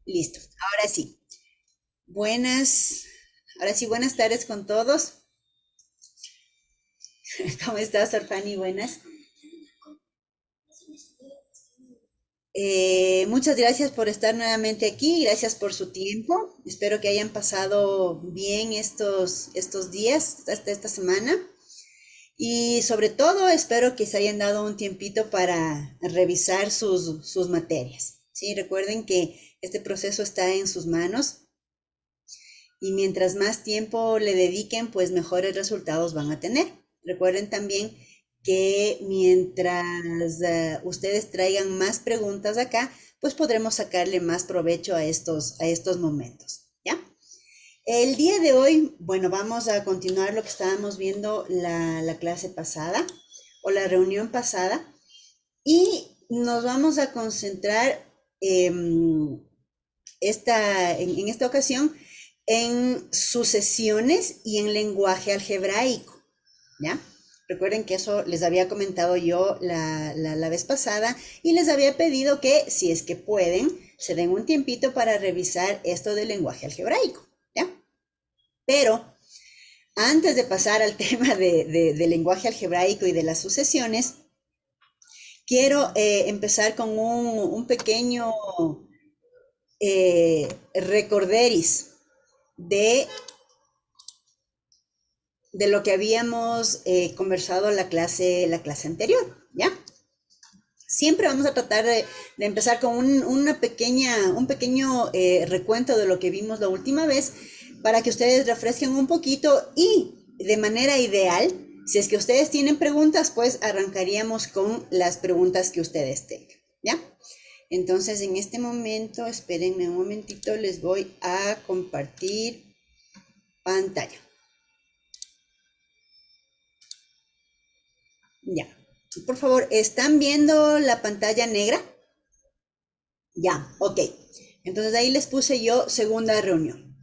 Listo. Ahora sí. Buenas, ahora sí, buenas tardes con todos. ¿Cómo estás, Orfani? Buenas. Muchas gracias por estar nuevamente aquí. Gracias por su tiempo. Espero que hayan pasado bien estos días, hasta esta semana. Y sobre todo, espero que se hayan dado un tiempito para revisar sus materias. Sí, recuerden que este proceso está en sus manos y mientras más tiempo le dediquen, pues mejores resultados van a tener. Recuerden también que mientras ustedes traigan más preguntas acá, pues podremos sacarle más provecho a estos momentos, ¿ya? El día de hoy, bueno, vamos a continuar lo que estábamos viendo la clase pasada o la reunión pasada y nos vamos a concentrar eh, en esta ocasión en sucesiones y en lenguaje algebraico, ¿ya? Recuerden que eso les había comentado yo la vez pasada y les había pedido que, si es que pueden, se den un tiempito para revisar esto del lenguaje algebraico, ¿ya? Pero antes de pasar al tema del lenguaje algebraico y de las sucesiones, quiero empezar con un pequeño recorderis de de lo que habíamos conversado la clase anterior, ¿ya? Siempre vamos a tratar de empezar con un pequeño recuento de lo que vimos la última vez para que ustedes refresquen un poquito y de manera ideal, si es que ustedes tienen preguntas, pues arrancaríamos con las preguntas que ustedes tengan, ¿ya? Entonces, en este momento, espérenme un momentito, les voy a compartir pantalla. Ya. Por favor, ¿están viendo la pantalla negra? Ya, ok. Entonces ahí les puse yo segunda reunión.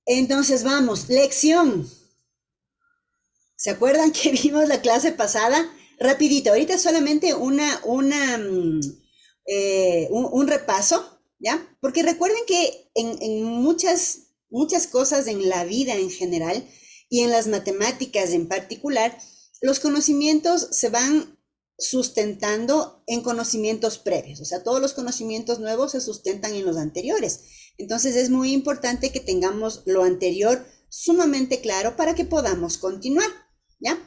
Entonces vamos, lección. ¿Se acuerdan que vimos la clase pasada? Rapidito, ahorita solamente un repaso, ¿ya? Porque recuerden que en muchas cosas en la vida en general y en las matemáticas en particular, los conocimientos se van sustentando en conocimientos previos, o sea, todos los conocimientos nuevos se sustentan en los anteriores. Entonces es muy importante que tengamos lo anterior sumamente claro para que podamos continuar, ¿ya?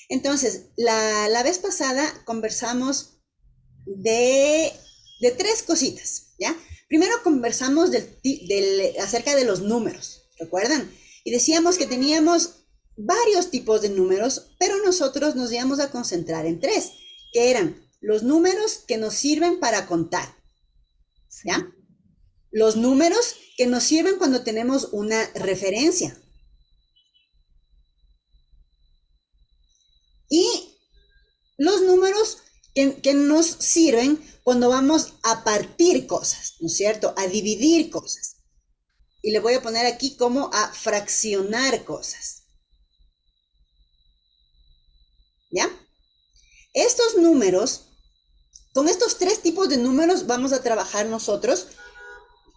Entonces, la vez pasada conversamos de, de tres cositas, ¿ya? Primero conversamos acerca de los números, ¿recuerdan? Y decíamos que teníamos varios tipos de números, pero nosotros nos íbamos a concentrar en tres, que eran los números que nos sirven para contar, ¿ya? Sí, Los números que nos sirven cuando tenemos una referencia y los números que nos sirven cuando vamos a partir cosas, ¿no es cierto? A dividir cosas. Y le voy a poner aquí como a fraccionar cosas, ¿ya? Estos números, con estos tres tipos de números vamos a trabajar nosotros,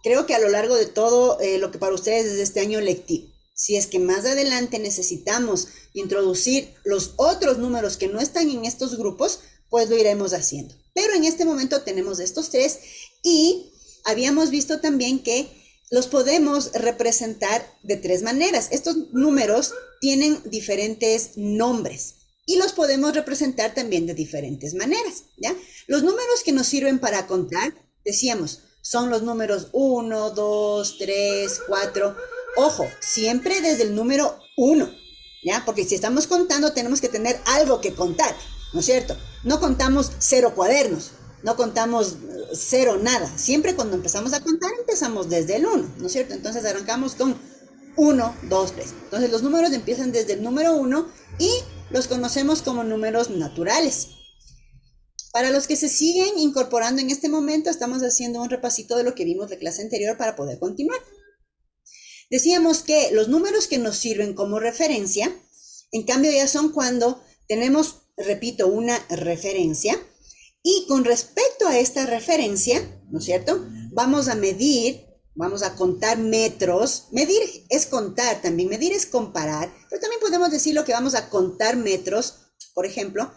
creo que a lo largo de todo lo que para ustedes es este año lectivo. Si es que más adelante necesitamos introducir los otros números que no están en estos grupos, pues lo iremos haciendo. Pero en este momento tenemos estos tres y habíamos visto también que los podemos representar de tres maneras. Estos números tienen diferentes nombres y los podemos representar también de diferentes maneras, ¿ya? Los números que nos sirven para contar, decíamos, son los números uno, 2, 3, 4. Ojo, siempre desde el número uno, ¿ya? Porque si estamos contando tenemos que tener algo que contar, ¿no es cierto? No contamos cero cuadernos, no contamos cero nada. Siempre cuando empezamos a contar empezamos desde el uno, ¿no es cierto? Entonces arrancamos con uno, 2, 3. Entonces los números empiezan desde el número uno y los conocemos como números naturales. Para los que se siguen incorporando en este momento, estamos haciendo un repasito de lo que vimos de clase anterior para poder continuar. Decíamos que los números que nos sirven como referencia, en cambio ya son cuando tenemos, repito, una referencia y con respecto a esta referencia, ¿no es cierto? vamos a medir, vamos a contar metros. Medir es contar también, medir es comparar, pero también podemos decir lo que vamos a contar metros. Por ejemplo,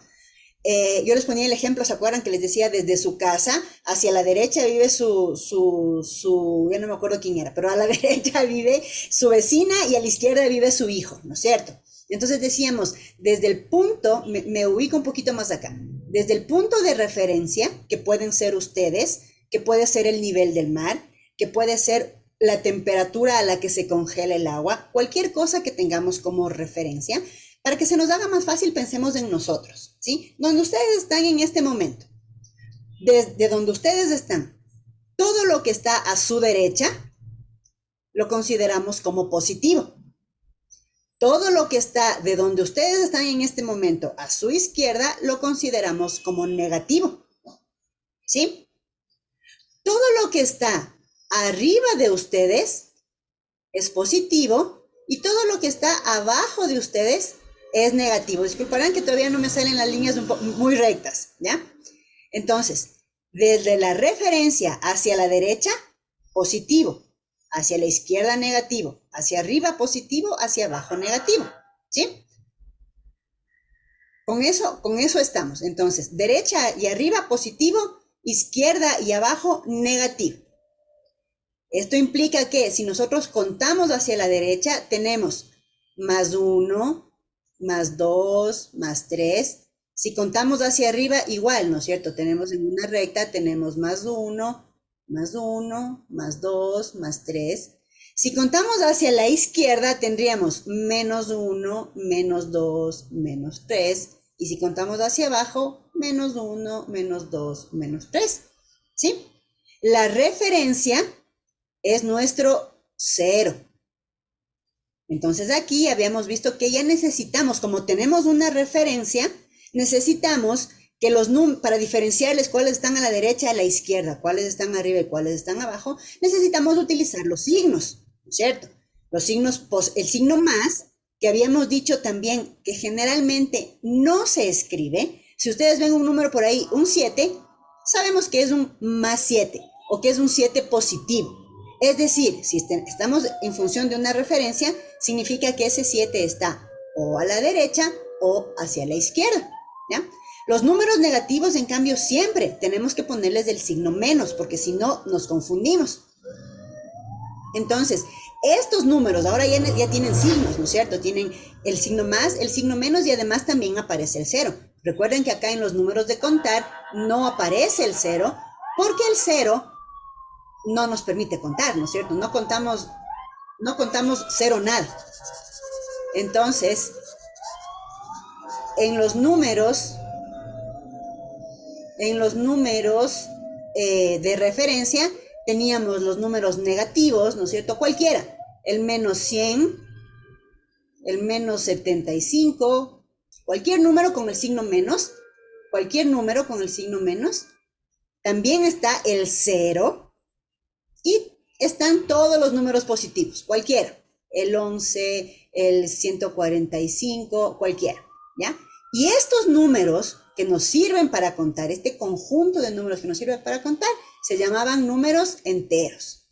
yo les ponía el ejemplo, ¿se acuerdan que les decía desde su casa hacia la derecha vive ya no me acuerdo quién era, pero a la derecha vive su vecina y a la izquierda vive su hijo, ¿no es cierto? Entonces decíamos, desde el punto, me ubico un poquito más acá, desde el punto de referencia, que pueden ser ustedes, que puede ser el nivel del mar, que puede ser la temperatura a la que se congela el agua, cualquier cosa que tengamos como referencia, para que se nos haga más fácil, pensemos en nosotros, ¿sí? Donde ustedes están en este momento, desde donde ustedes están, todo lo que está a su derecha lo consideramos como positivo. Todo lo que está de donde ustedes están en este momento a su izquierda lo consideramos como negativo, ¿sí? Todo lo que está arriba de ustedes es positivo y todo lo que está abajo de ustedes es negativo. Disculparán que todavía no me salen las líneas muy rectas, ¿ya? Entonces, desde la referencia hacia la derecha, positivo. Hacia la izquierda, negativo. Hacia arriba, positivo. Hacia abajo, negativo. ¿Sí? Con eso estamos. Entonces, derecha y arriba, positivo. Izquierda y abajo, negativo. Esto implica que si nosotros contamos hacia la derecha, tenemos más 1, más 2, más 3. Si contamos hacia arriba, igual, ¿no es cierto? Tenemos en una recta, tenemos más 1, más 1, más 2, más 3. Si contamos hacia la izquierda, tendríamos menos 1, menos 2, menos 3. Y si contamos hacia abajo, menos 1, menos 2, menos 3. ¿Sí? La referencia es nuestro 0. Entonces aquí habíamos visto que ya necesitamos, como tenemos una referencia, necesitamos que para diferenciarles cuáles están a la derecha y a la izquierda, cuáles están arriba y cuáles están abajo, necesitamos utilizar los signos, ¿cierto? Los signos, el signo más, que habíamos dicho también que generalmente no se escribe. Si ustedes ven un número por ahí, un 7, sabemos que es un más 7 o que es un 7 positivo. Es decir, si estamos en función de una referencia, significa que ese 7 está o a la derecha o hacia la izquierda, ¿ya? Los números negativos, en cambio, siempre tenemos que ponerles el signo menos, porque si no, nos confundimos. Entonces, estos números ahora ya tienen signos, ¿no es cierto? Tienen el signo más, el signo menos y además también aparece el 0. Recuerden que acá en los números de contar no aparece el 0, porque el 0 no nos permite contar, ¿no es cierto? No contamos 0 nada. Entonces, en los números de referencia teníamos los números negativos, ¿no es cierto? Cualquiera, el menos 100, el menos 75, cualquier número con el signo menos, también está el 0, y están todos los números positivos, cualquiera, el 11, el 145, cualquiera, ¿ya? Y estos números que nos sirven para contar, este conjunto de números que nos sirve para contar, se llamaban números enteros,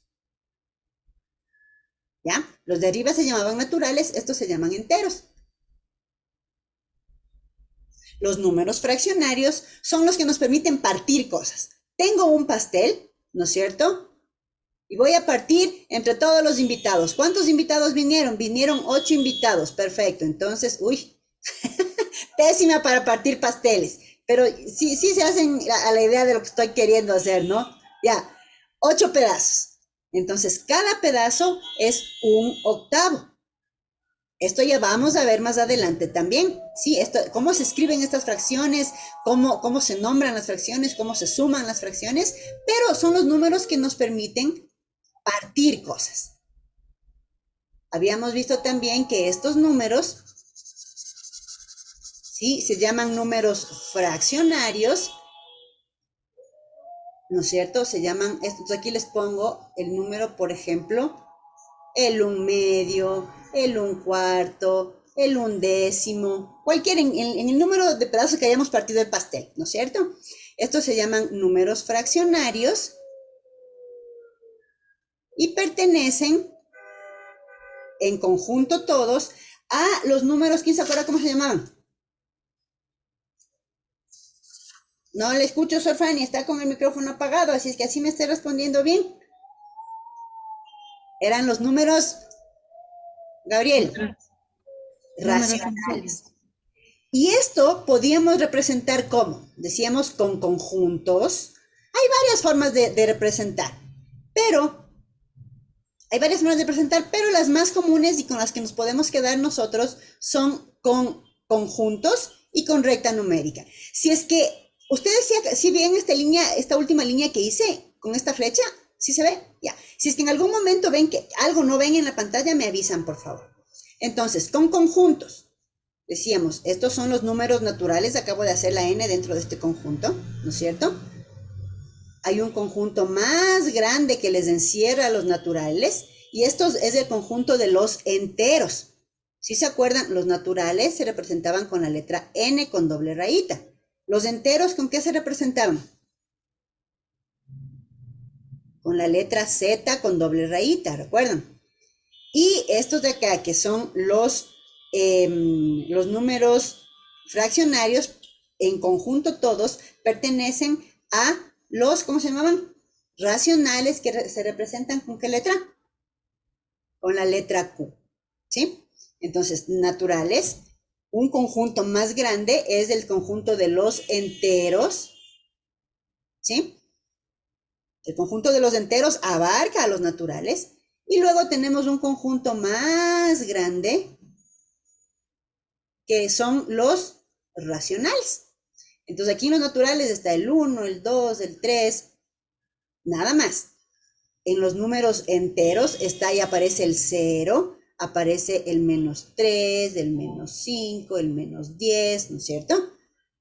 ¿ya? Los de arriba se llamaban naturales, estos se llaman enteros. Los números fraccionarios son los que nos permiten partir cosas. Tengo un pastel, ¿no es cierto? Y voy a partir entre todos los invitados. ¿Cuántos invitados vinieron? Vinieron 8 invitados. Perfecto. Entonces, pésima para partir pasteles. Pero sí se hacen a la idea de lo que estoy queriendo hacer, ¿no? Ya, 8 pedazos. Entonces, cada pedazo es un octavo. Esto ya vamos a ver más adelante también, ¿sí? Cómo se escriben estas fracciones, cómo se nombran las fracciones, cómo se suman las fracciones, pero son los números que nos permiten partir cosas. Habíamos visto también que estos números, ¿sí?, se llaman números fraccionarios, ¿no es cierto? Se llaman, estos aquí les pongo el número, por ejemplo, el 1/2, el 1/4, el 1/10, cualquier, en el número de pedazos que hayamos partido del pastel, ¿no es cierto? Estos se llaman números fraccionarios. y pertenecen en conjunto todos a los números, ¿quién se acuerda cómo se llamaban? No le escucho, Sor Fanny, está con el micrófono apagado, así es que así me esté respondiendo bien. Eran los números, Gabriel, racionales. Y esto podíamos representar como, decíamos, con conjuntos. Hay varias formas de representar, pero las más comunes y con las que nos podemos quedar nosotros son con conjuntos y con recta numérica. Si es que ustedes si ven esta última línea que hice con esta flecha, ¿sí se ve? Ya. Si es que en algún momento ven que algo no ven en la pantalla, me avisan, por favor. Entonces, con conjuntos, decíamos, estos son los números naturales, acabo de hacer la n dentro de este conjunto, ¿no es cierto? Hay un conjunto más grande que les encierra a los naturales, y esto es el conjunto de los enteros. Si se acuerdan, los naturales se representaban con la letra n con doble rayita. Los enteros, ¿con qué se representaban? Con la letra z con doble rayita, ¿recuerdan? Y estos de acá, que son los números fraccionarios, en conjunto todos, pertenecen a los, ¿cómo se llamaban? Racionales, que se representan ¿con qué letra? Con la letra Q, ¿sí? Entonces, naturales, un conjunto más grande es el conjunto de los enteros, ¿sí? El conjunto de los enteros abarca a los naturales, y luego tenemos un conjunto más grande, que son los racionales. Entonces aquí en los naturales está el 1, el 2, el 3, nada más. En los números enteros está y aparece el 0, aparece el -3, el -5, el -10, ¿no es cierto?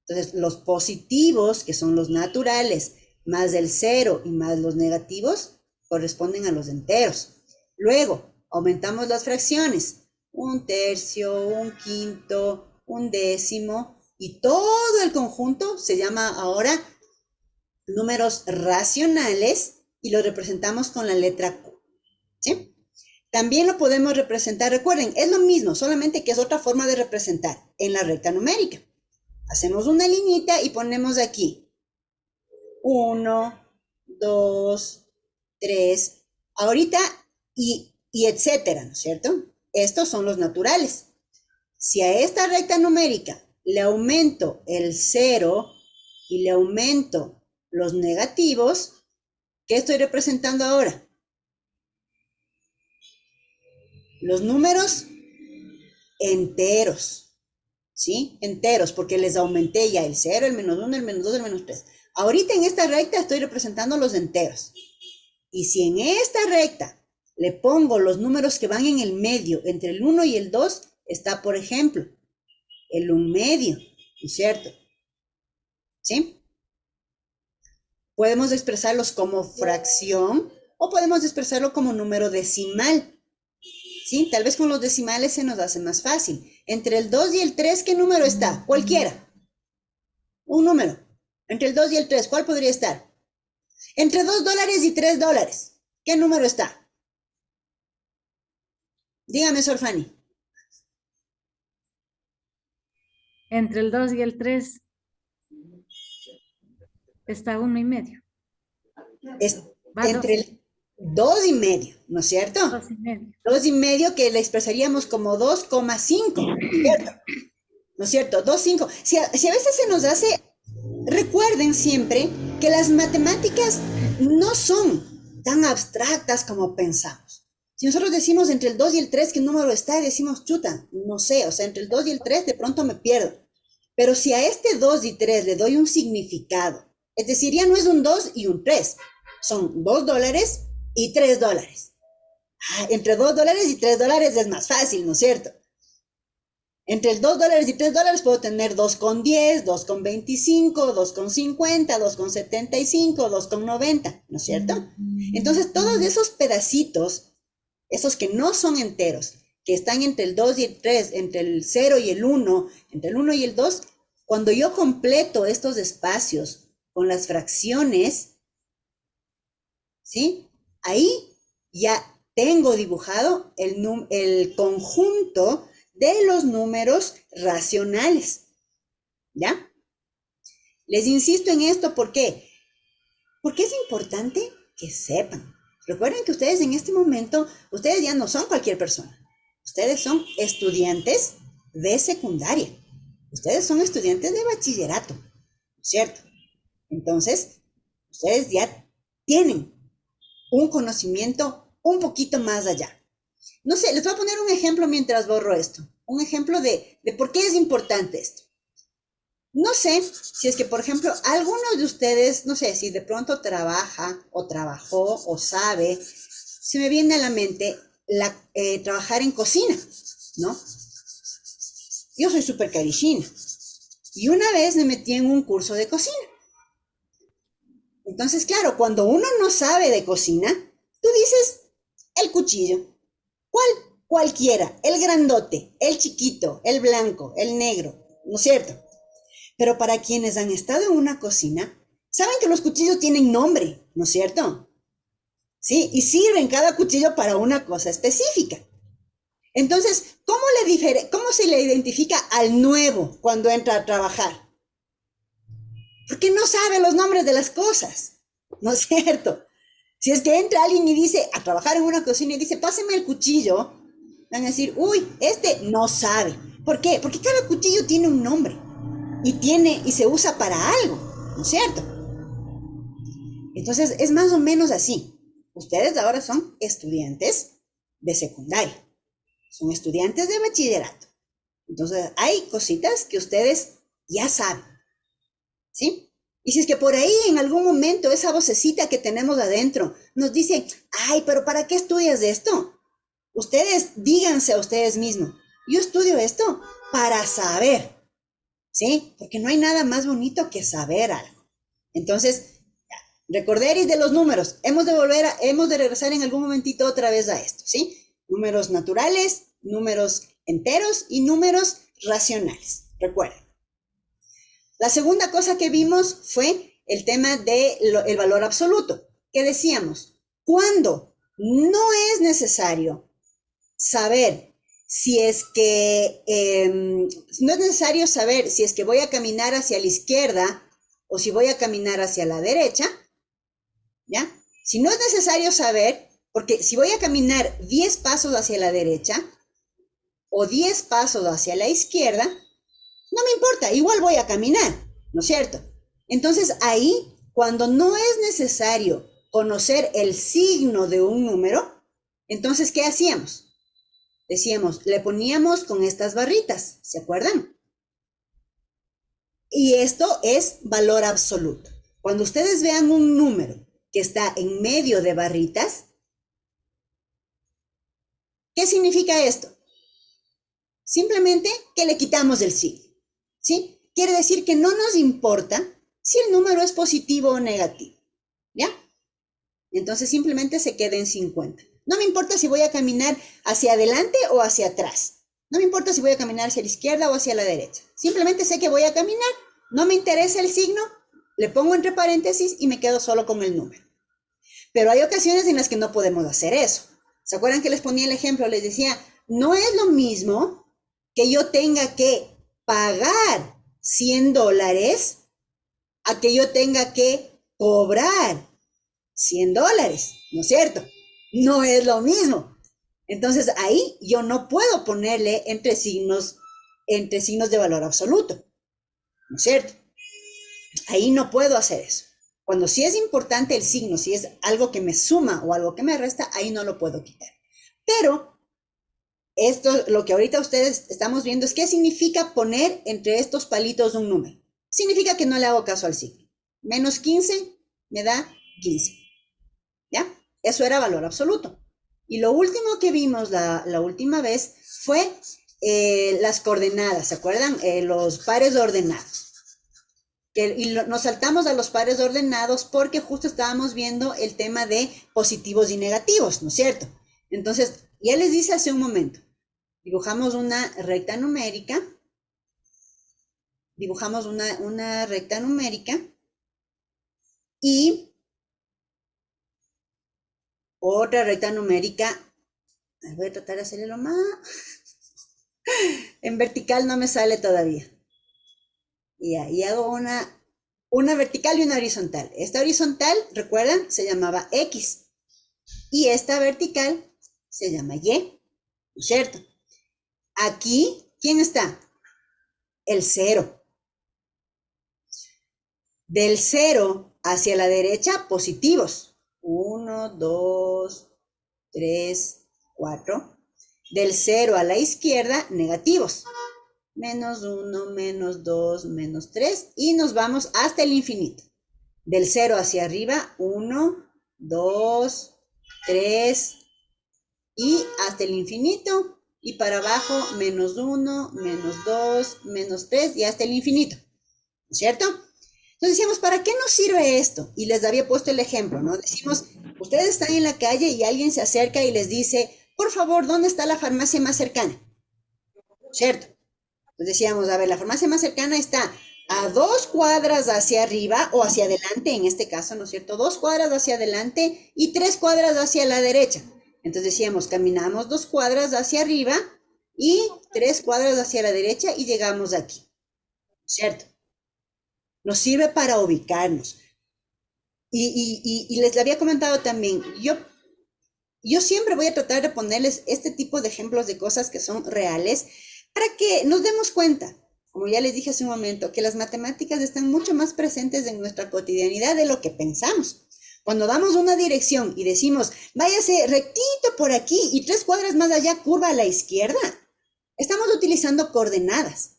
Entonces los positivos, que son los naturales, más el 0 y más los negativos, corresponden a los enteros. Luego, aumentamos las fracciones. 1/3, 1/5, 1/10, y todo el conjunto se llama ahora números racionales y lo representamos con la letra Q, ¿sí? También lo podemos representar, recuerden, es lo mismo, solamente que es otra forma de representar en la recta numérica. Hacemos una liñita y ponemos aquí 1, 2, 3, ahorita y etcétera, ¿no es cierto? Estos son los naturales. Si a esta recta numérica le aumento el 0 y le aumento los negativos, ¿qué estoy representando ahora? Los números enteros, ¿sí? Enteros, porque les aumenté ya el 0, el -1, el -2, el -3. Ahorita en esta recta estoy representando los enteros. Y si en esta recta le pongo los números que van en el medio, entre el 1 y el 2, está, por ejemplo, el 1/2, ¿no es cierto? ¿Sí? Podemos expresarlos como fracción o podemos expresarlo como número decimal. ¿Sí? Tal vez con los decimales se nos hace más fácil. Entre el 2 y el 3, ¿qué número está? Cualquiera. Un número. Entre el 2 y el 3, ¿cuál podría estar? Entre $2 y $3, ¿qué número está? Dígame, Sor Fanny. Entre el 2 y el 3 está 1,5. Entre el 2,5, ¿no es cierto? 2,5. 2,5 que le expresaríamos como 2,5, ¿cierto? ¿No es cierto? 2,5. Si a veces se nos hace, recuerden siempre que las matemáticas no son tan abstractas como pensamos. Si nosotros decimos entre el 2 y el 3, ¿qué número está? Y decimos, chuta, no sé, o sea, entre el 2 y el 3 de pronto me pierdo. Pero si a este 2 y 3 le doy un significado, es decir, ya no es un 2 y un 3, son $2 y $3. Entre $2 y $3 es más fácil, ¿no es cierto? Entre el $2 y $3 puedo tener 2,10, 2,25, 2,50, 2,75, 2,90, ¿no es cierto? Entonces, todos esos pedacitos, esos que no son enteros, que están entre el 2 y el 3, entre el 0 y el 1, entre el 1 y el 2, cuando yo completo estos espacios con las fracciones, ¿sí? Ahí ya tengo dibujado el conjunto de los números racionales, ¿ya? Les insisto en esto, ¿por qué? Porque es importante que sepan. Recuerden que ustedes en este momento, ustedes ya no son cualquier persona. Ustedes son estudiantes de secundaria. Ustedes son estudiantes de bachillerato, ¿cierto? Entonces, ustedes ya tienen un conocimiento un poquito más allá. No sé, les voy a poner un ejemplo mientras borro esto. Un ejemplo de por qué es importante esto. No sé si es que, por ejemplo, algunos de ustedes, no sé, si de pronto trabaja o trabajó o sabe, se me viene a la mente trabajar en cocina, ¿no? Yo soy súper carichina y una vez me metí en un curso de cocina. Entonces, claro, cuando uno no sabe de cocina, tú dices el cuchillo. ¿Cuál? Cualquiera, el grandote, el chiquito, el blanco, el negro, ¿no es cierto? Pero para quienes han estado en una cocina, saben que los cuchillos tienen nombre, ¿no es cierto? Sí, y sirven cada cuchillo para una cosa específica. Entonces, ¿cómo se le identifica al nuevo cuando entra a trabajar? Porque no sabe los nombres de las cosas, ¿no es cierto? Si es que entra alguien y dice, a trabajar en una cocina y dice, páseme el cuchillo, van a decir, uy, este no sabe. ¿Por qué? Porque cada cuchillo tiene un nombre y se usa para algo, ¿no es cierto? Entonces, es más o menos así. Ustedes ahora son estudiantes de secundaria, son estudiantes de bachillerato. Entonces, hay cositas que ustedes ya saben, ¿sí? Y si es que por ahí en algún momento esa vocecita que tenemos adentro nos dice, ay, pero ¿para qué estudias de esto? Ustedes díganse a ustedes mismos, yo estudio esto para saber, ¿sí? Porque no hay nada más bonito que saber algo. Entonces, recorderis de los números. Hemos de regresar en algún momentito otra vez a esto, ¿sí? Números naturales, números enteros y números racionales. Recuerden. La segunda cosa que vimos fue el tema del valor absoluto, que decíamos, cuando no es necesario saber si es que, no es necesario saber si es que voy a caminar hacia la izquierda o si voy a caminar hacia la derecha, ¿ya? Si no es necesario saber, porque si voy a caminar 10 pasos hacia la derecha o 10 pasos hacia la izquierda, no me importa, igual voy a caminar, ¿no es cierto? Entonces ahí, cuando no es necesario conocer el signo de un número, entonces, ¿qué hacíamos? Decíamos, le poníamos con estas barritas, ¿se acuerdan? Y esto es valor absoluto. Cuando ustedes vean un número que está en medio de barritas, ¿qué significa esto? Simplemente que le quitamos el signo, ¿sí? Quiere decir que no nos importa si el número es positivo o negativo, ¿ya? Entonces simplemente se queda en 50. No me importa si voy a caminar hacia adelante o hacia atrás. No me importa si voy a caminar hacia la izquierda o hacia la derecha. Simplemente sé que voy a caminar, no me interesa el signo, le pongo entre paréntesis y me quedo solo con el número. Pero hay ocasiones en las que no podemos hacer eso. ¿Se acuerdan que les ponía el ejemplo? Les decía, no es lo mismo que yo tenga que pagar $100 a que yo tenga que cobrar $100, ¿no es cierto? No es lo mismo. Entonces ahí yo no puedo ponerle entre signos de valor absoluto, ¿no es cierto? Ahí no puedo hacer eso. Cuando sí es importante el signo, si es algo que me suma o algo que me resta, ahí no lo puedo quitar. Pero esto, lo que ahorita ustedes estamos viendo es qué significa poner entre estos palitos un número. Significa que no le hago caso al signo. Menos 15 me da 15. ¿Ya? Eso era valor absoluto. Y lo último que vimos la última vez fue las coordenadas, ¿se acuerdan? Los pares ordenados. Nos saltamos a los pares ordenados porque justo estábamos viendo el tema de positivos y negativos, ¿no es cierto? Entonces, ya les dice hace un momento, dibujamos una recta numérica, otra recta numérica. Voy a tratar de hacerle lo más. En vertical no me sale todavía. Y hago una vertical y una horizontal. Esta horizontal, recuerdan, se llamaba X. Y esta vertical se llama Y, ¿no es cierto? Aquí, ¿quién está? El 0. Del 0 hacia la derecha, positivos. 1, 2, 3, 4. Del 0 a la izquierda, negativos. Menos 1, menos 2, menos 3. Y nos vamos hasta el infinito. Del 0 hacia arriba, 1, 2, 3. Y hasta el infinito. Y para abajo, menos 1, menos 2, menos 3. Y hasta el infinito. ¿No es cierto? Entonces decíamos, ¿para qué nos sirve esto? Y les había puesto el ejemplo, ¿no? Decimos, ustedes están en la calle y alguien se acerca y les dice, por favor, ¿dónde está la farmacia más cercana? ¿Cierto? Entonces decíamos, a ver, la farmacia más cercana está a 2 cuadras hacia arriba o hacia adelante, en este caso, ¿no es cierto? 2 cuadras hacia adelante y 3 cuadras hacia la derecha. Entonces decíamos, caminamos 2 cuadras hacia arriba y 3 cuadras hacia la derecha y llegamos aquí, ¿cierto? Nos sirve para ubicarnos. Y les había comentado también, yo siempre voy a tratar de ponerles este tipo de ejemplos de cosas que son reales para que nos demos cuenta, como ya les dije hace un momento, que las matemáticas están mucho más presentes en nuestra cotidianidad de lo que pensamos. Cuando damos una dirección y decimos, váyase rectito por aquí y 3 cuadras más allá, curva a la izquierda, estamos utilizando coordenadas.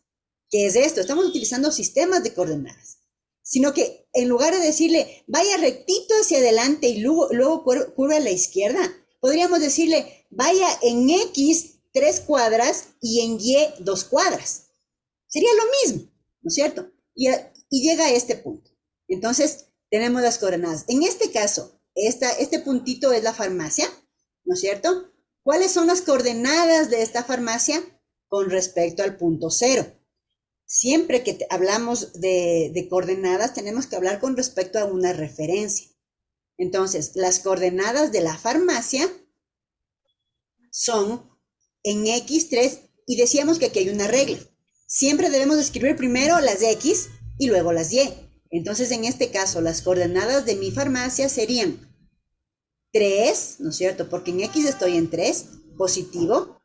¿Qué es esto? Estamos utilizando sistemas de coordenadas. Sino que en lugar de decirle, vaya rectito hacia adelante y luego curva a la izquierda, podríamos decirle, vaya en X 3 cuadras y en Y 2 cuadras. Sería lo mismo, ¿no es cierto? Y llega a este punto. Entonces, tenemos las coordenadas. En este caso, este puntito es la farmacia, ¿no es cierto? ¿Cuáles son las coordenadas de esta farmacia con respecto al punto 0? Siempre que hablamos de coordenadas, tenemos que hablar con respecto a una referencia. Entonces, las coordenadas de la farmacia son en X3, y decíamos que aquí hay una regla. Siempre debemos escribir primero las X y luego las Y. Entonces, en este caso, las coordenadas de mi farmacia serían 3, ¿no es cierto? Porque en X estoy en 3, positivo,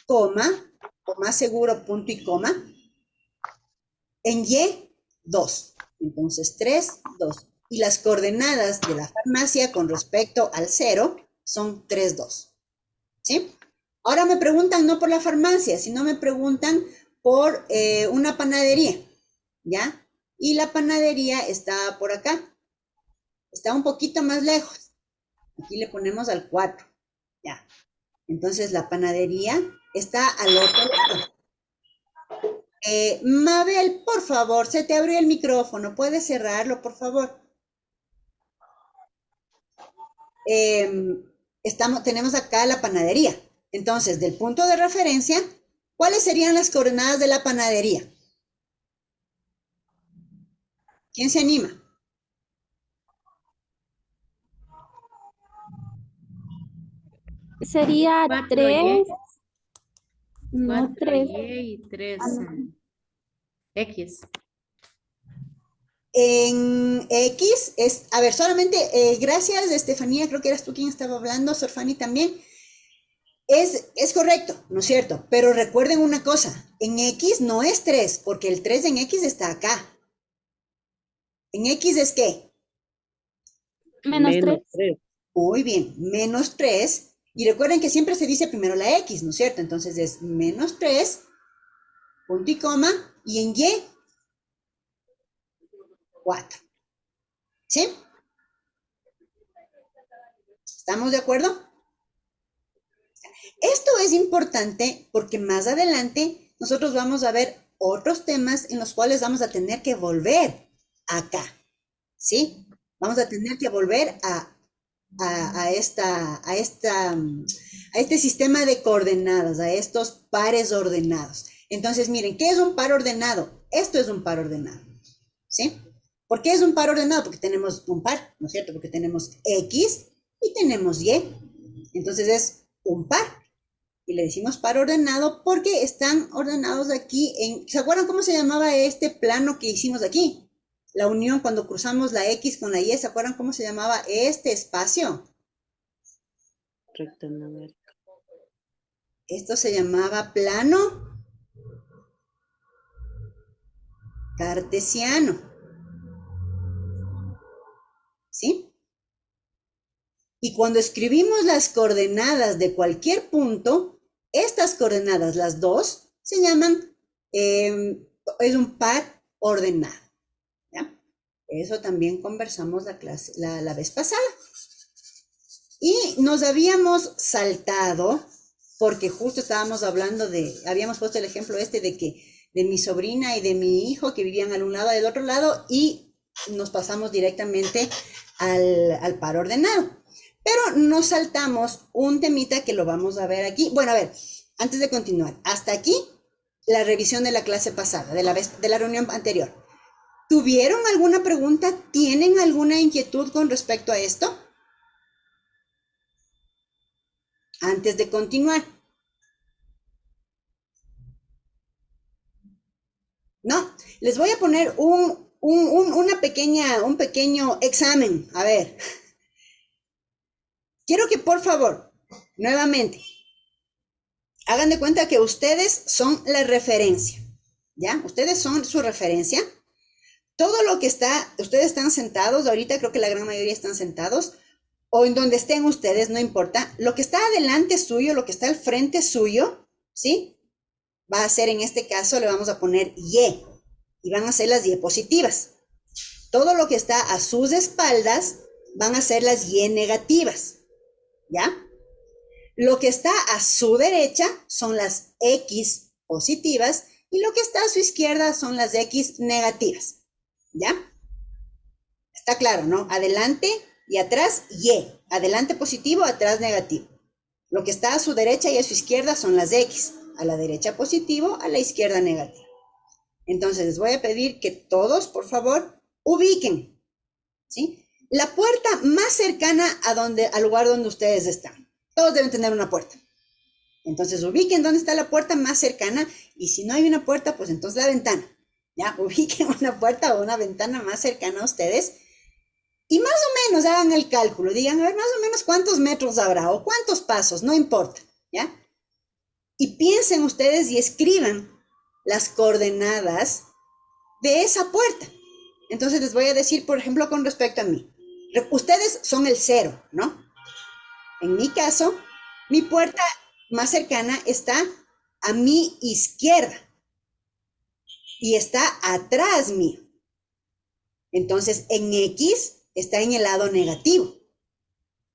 coma, coma seguro, punto y coma. En Y, 2. Entonces, 3, 2. Y las coordenadas de la farmacia con respecto al 0 son 3, 2. ¿Sí? Ahora me preguntan no por la farmacia, sino me preguntan por una panadería, ¿ya? Y la panadería está por acá. Está un poquito más lejos. Aquí le ponemos al 4, ¿ya? Entonces, la panadería está al otro lado. Mabel, por favor, se te abrió el micrófono. ¿Puedes cerrarlo, por favor? Tenemos acá la panadería. Entonces, del punto de referencia, ¿cuáles serían las coordenadas de la panadería? ¿Quién se anima? Sería 3, 4Y, no 3. 4Y y 3 no. X. En X es, a ver, solamente, gracias Estefanía, creo que eras tú quien estaba hablando, Sor Fanny también. Es correcto, ¿no es cierto? Pero recuerden una cosa, en X no es 3, porque el 3 en X está acá. ¿En X es qué? Menos 3. Muy bien, menos 3. Y recuerden que siempre se dice primero la X, ¿no es cierto? Entonces es menos 3, punto y coma, y en Y, 4. ¿Sí? ¿Estamos de acuerdo? Esto es importante porque más adelante nosotros vamos a ver otros temas en los cuales vamos a tener que volver acá, ¿sí? Vamos a tener que volver a este sistema de coordenadas, a estos pares ordenados. Entonces, miren, ¿qué es un par ordenado? Esto es un par ordenado, ¿sí? ¿Por qué es un par ordenado? Porque tenemos un par, ¿no es cierto? Porque tenemos X y tenemos Y. Entonces es un par. Y le decimos par ordenado porque están ordenados aquí en... ¿Se acuerdan cómo se llamaba este plano que hicimos aquí? La unión cuando cruzamos la X con la Y, ¿se acuerdan cómo se llamaba este espacio? Recta numérica. Esto se llamaba plano cartesiano. ¿Sí? Y cuando escribimos las coordenadas de cualquier punto, estas coordenadas, las dos, se llaman, es un par ordenado. ¿Ya? Eso también conversamos la vez pasada. Y nos habíamos saltado, porque justo estábamos hablando habíamos puesto el ejemplo de mi sobrina y de mi hijo que vivían al un lado y del otro lado, y nos pasamos directamente al par ordenado. Pero nos saltamos un temita que lo vamos a ver aquí. Bueno, a ver, antes de continuar, hasta aquí la revisión de la clase pasada, de la reunión anterior. ¿Tuvieron alguna pregunta? ¿Tienen alguna inquietud con respecto a esto? Antes de continuar. No, les voy a poner un pequeño examen. A ver. Quiero que por favor, nuevamente, hagan de cuenta que ustedes son la referencia, ¿ya? Ustedes son su referencia. Todo lo que ustedes están sentados, ahorita creo que la gran mayoría están sentados, o en donde estén ustedes, no importa. Lo que está adelante suyo, lo que está al frente suyo, ¿sí? Va a ser, en este caso, le vamos a poner Y, y van a ser las diapositivas. Todo lo que está a sus espaldas van a ser las Y negativas. ¿Ya? Lo que está a su derecha son las X positivas y lo que está a su izquierda son las X negativas. ¿Ya? Está claro, ¿no? Adelante y atrás, Y. Adelante positivo, atrás negativo. Lo que está a su derecha y a su izquierda son las X. A la derecha positivo, a la izquierda negativo. Entonces les voy a pedir que todos, por favor, ubiquen, ¿sí? La puerta más cercana al lugar donde ustedes están. Todos deben tener una puerta. Entonces ubiquen dónde está la puerta más cercana, y si no hay una puerta, pues entonces la ventana. Ya, ubiquen una puerta o una ventana más cercana a ustedes y más o menos hagan el cálculo. Digan, a ver, más o menos cuántos metros habrá o cuántos pasos, no importa. ¿Ya? Y piensen ustedes y escriban las coordenadas de esa puerta. Entonces les voy a decir, por ejemplo, con respecto a mí. Ustedes son el 0, ¿no? En mi caso, mi puerta más cercana está a mi izquierda y está atrás mío. Entonces, en X está en el lado negativo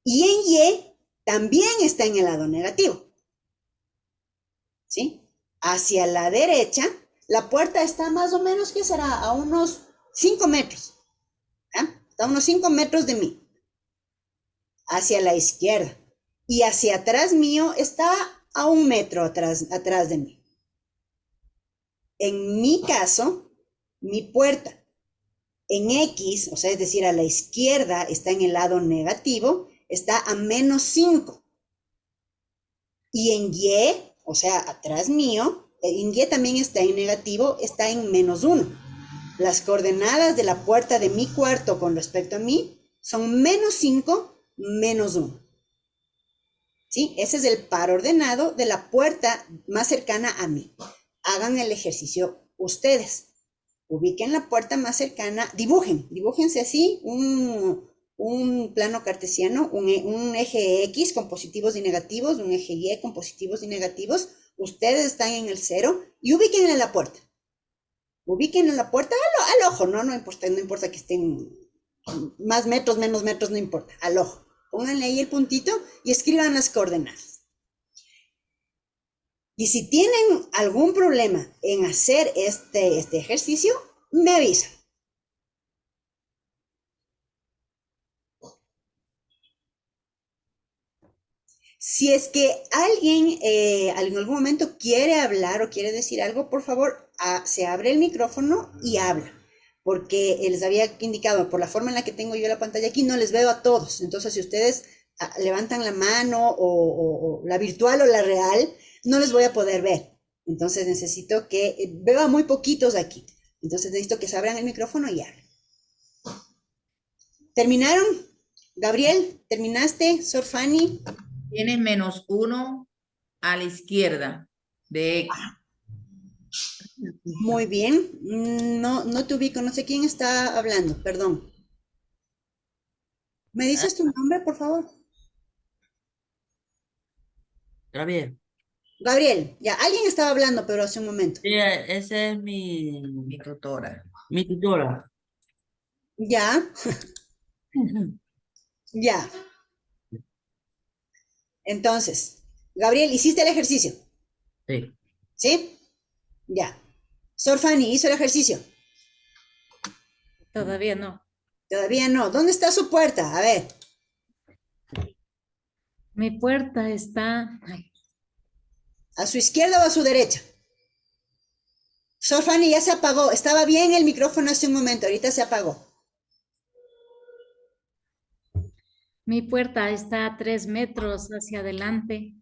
y en Y también está en el lado negativo. ¿Sí? Hacia la derecha, la puerta está más o menos, ¿qué será? A unos 5 metros. ¿Ya? Está a unos 5 metros de mí. Hacia la izquierda. Y hacia atrás mío está a 1 metro atrás de mí. En mi caso, mi puerta en X, o sea, es decir, a la izquierda está en el lado negativo, está a -5. Y en Y, o sea, atrás mío, en Y también está en negativo, está en -1. Las coordenadas de la puerta de mi cuarto con respecto a mí son -5, -1. ¿Sí? Ese es el par ordenado de la puerta más cercana a mí. Hagan el ejercicio ustedes. Ubiquen la puerta más cercana, dibújense así un plano cartesiano, un eje X con positivos y negativos, un eje Y con positivos y negativos. Ustedes están en el 0 y ubiquen en la puerta. Ubiquen en la puerta al ojo, no importa que estén más metros, menos metros, no importa, al ojo. Pónganle ahí el puntito y escriban las coordenadas. Y si tienen algún problema en hacer este ejercicio, me avisan. Si es que alguien en algún momento quiere hablar o quiere decir algo, por favor, se abre el micrófono y habla. Porque les había indicado, por la forma en la que tengo yo la pantalla aquí, no les veo a todos. Entonces, si ustedes levantan la mano o la virtual o la real, no les voy a poder ver. Entonces necesito que, veo a muy poquitos aquí. Entonces necesito que se abran el micrófono y hablen. ¿Terminaron? Gabriel, ¿terminaste? Sor Fanny. Tienes -1 a la izquierda de X. Muy bien. No te ubico, no sé quién está hablando, perdón. ¿Me dices tu nombre, por favor? Gabriel. Gabriel, ya, alguien estaba hablando, pero hace un momento. Sí, esa es Mi tutora. mi tutora. Ya, ya. Entonces, Gabriel, ¿hiciste el ejercicio? Sí. ¿Sí? Ya. Sor Fanny, ¿hizo el ejercicio? Todavía no. Todavía no. ¿Dónde está su puerta? A ver. Mi puerta está. Ay, ¿A su izquierda o a su derecha? Sor Fanny ya se apagó. Estaba bien el micrófono hace un momento, ahorita se apagó. mi puerta está a 3 metros hacia adelante.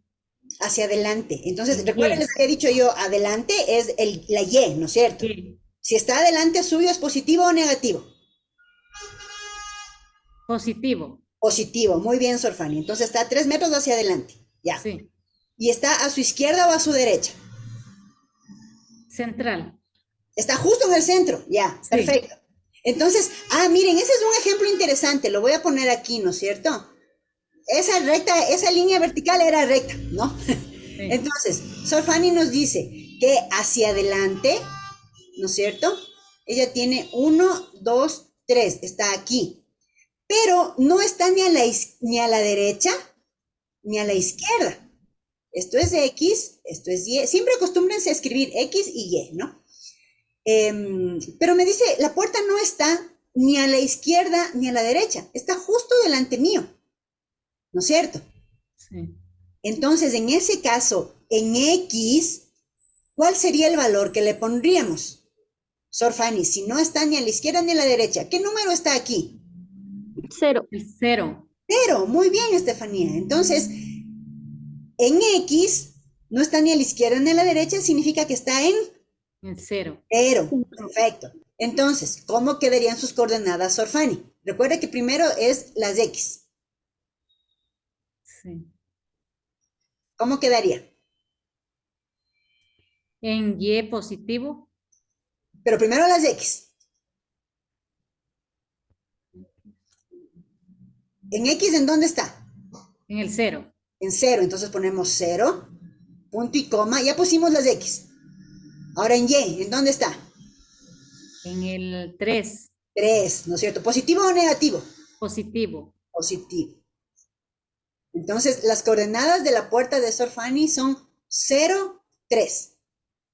Hacia adelante. Entonces, Y. recuerden lo que he dicho yo, adelante es la Y, ¿no es cierto? Y. Si está adelante suyo, ¿es positivo o negativo? Positivo. Positivo, muy bien, Sor Fanny. Entonces está a 3 metros hacia adelante. Ya. Sí. ¿Y está a su izquierda o a su derecha? Central. Está justo en el centro. Ya, Sí. perfecto. Entonces, miren, ese es un ejemplo interesante. Lo voy a poner aquí, ¿no es cierto? Esa recta, esa línea vertical era recta, ¿no? Sí. Entonces, Sor Fanny nos dice que hacia adelante, ¿no es cierto? Ella tiene 1, 2, 3, está aquí. Pero no está ni a la derecha ni a la izquierda. Esto es X, esto es Y. Siempre acostúmbrense a escribir X y Y, ¿no? Pero me dice, la puerta no está ni a la izquierda ni a la derecha, está justo delante mío, ¿no es cierto? Sí. Entonces, en ese caso, en X, ¿cuál sería el valor que le pondríamos? Sor Fanny, si no está ni a la izquierda ni a la derecha, ¿qué número está aquí? 0. El 0. 0, muy bien, Estefanía. Entonces, en X, no está ni a la izquierda ni a la derecha, significa que está en El 0. 0. Perfecto. Entonces, ¿cómo quedarían sus coordenadas, Sor Fanny? Recuerde que primero es las X. Sí. ¿Cómo quedaría? En Y positivo. Pero primero las X. ¿En X en dónde está? En el 0. En 0. Entonces ponemos 0, punto y coma. Ya pusimos las X. Ahora en Y, ¿en dónde está? En el 3. 3, ¿no es cierto? ¿Positivo o negativo? Positivo. Positivo. Entonces, las coordenadas de la puerta de Sor Fanny son 0, 3.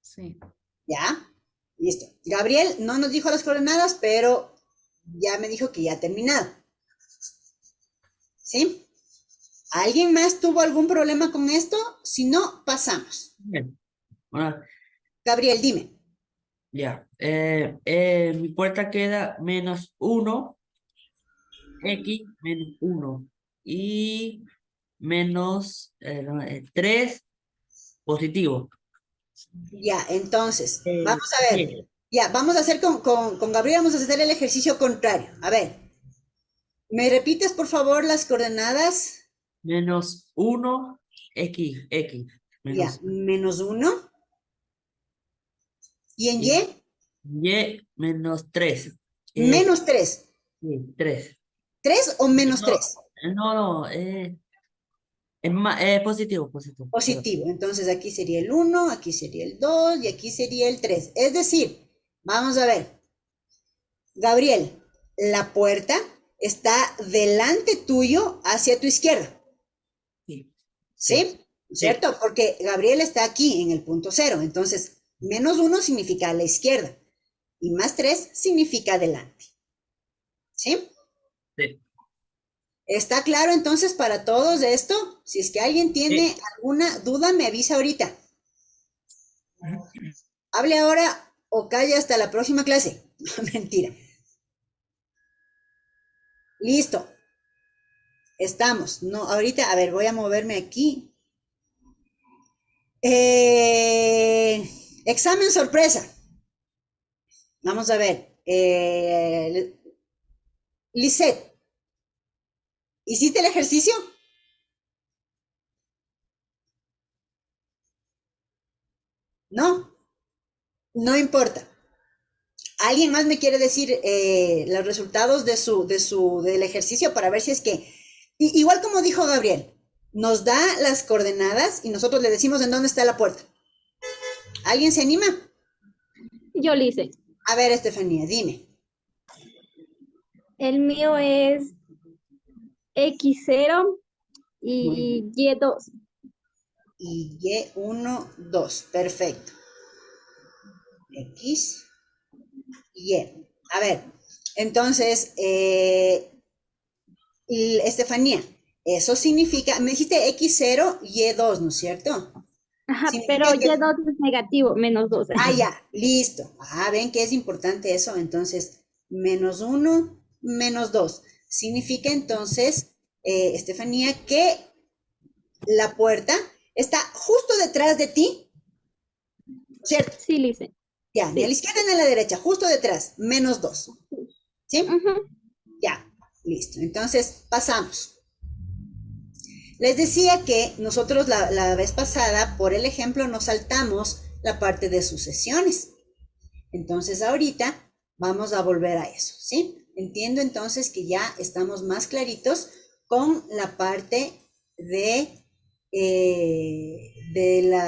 Sí. ¿Ya? Listo. Gabriel no nos dijo las coordenadas, pero ya me dijo que ya ha terminado. ¿Sí? ¿Alguien más tuvo algún problema con esto? Si no, pasamos. Bien. Ahora, Gabriel, dime. ya. Mi puerta queda -1, X -1 y -3 positivo. Ya, entonces, vamos a ver. Y Ya, vamos a hacer con Gabriel, vamos a hacer el ejercicio contrario. A ver, ¿me repites por favor las coordenadas? -1, X, Ya, menos -1. ¿Y en Y? Y -3. -3. Sí, 3. ¿3 o No, -3? no, positivo, positivo. Perdón. Positivo. Entonces aquí sería el 1, aquí sería el 2 y aquí sería el 3. Es decir, vamos a ver. Gabriel, la puerta está delante tuyo hacia tu izquierda. Sí, ¿Sí? ¿Cierto? Porque Gabriel está aquí en el punto 0. Entonces, -1 significa a la izquierda y +3 significa adelante. ¿Sí? sí. ¿Está claro entonces para todos esto? Si es que alguien tiene alguna duda, me avisa ahorita. Hable ahora o calle hasta la próxima clase. Mentira. Listo. Estamos, no, ahorita, a ver, voy a moverme aquí. Examen sorpresa. Vamos a ver. Lisette, ¿hiciste el ejercicio? No, no importa. ¿Alguien más me quiere decir los resultados del ejercicio para ver si es que, igual como dijo Gabriel, nos da las coordenadas y nosotros le decimos en dónde está la puerta? ¿Alguien se anima? Yo lo hice. A ver, Estefanía, dime. El mío es X0 y Y2. Y Y1, 2, perfecto. X, Y. A ver, entonces, Estefanía, eso significa, me dijiste X0, Y2, ¿no es cierto? Ajá, Significa pero que- Y2 es negativo, -2. Ah, ya, listo. Ah, ven que es importante eso. Entonces, -1, -2. Significa entonces, Estefanía, que la puerta está justo detrás de ti, ¿cierto? Sí, lo hice. Ya, ni a la izquierda ni a la derecha, justo detrás, -2. ¿Sí? Ujú. Ya, listo. Entonces, pasamos. Les decía que nosotros la vez pasada, por el ejemplo, nos saltamos la parte de sucesiones. Entonces, ahorita vamos a volver a eso, ¿sí? Entiendo entonces que ya estamos más claritos con la parte de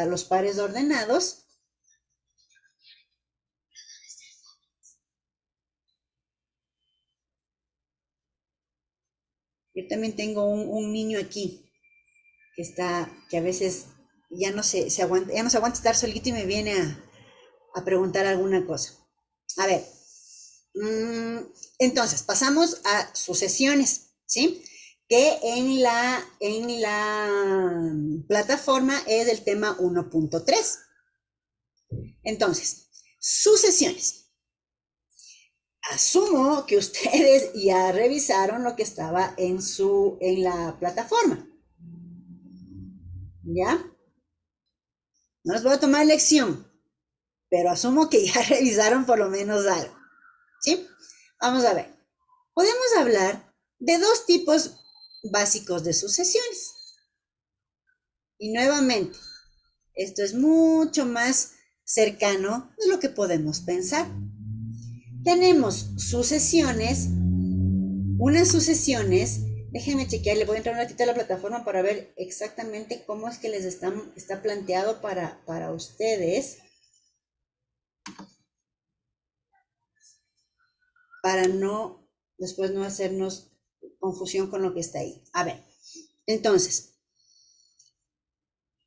los pares ordenados. Yo también tengo un niño aquí que a veces ya no se aguanta, ya no se aguanta estar solito y me viene a preguntar alguna cosa. A ver, entonces pasamos a sucesiones, ¿sí? Que en la plataforma es el tema 1.3. Entonces, sucesiones. Asumo que ustedes ya revisaron lo que estaba en la plataforma. ¿Ya? No les voy a tomar lección, pero asumo que ya revisaron por lo menos algo. ¿Sí? Vamos a ver. Podemos hablar de dos tipos básicos de sucesiones. Y nuevamente, esto es mucho más cercano de lo que podemos pensar. Tenemos sucesiones, unas sucesiones, déjenme chequear, le voy a entrar un ratito a la plataforma para ver exactamente cómo es que les está planteado para ustedes, para después no hacernos confusión con lo que está ahí. A ver, entonces,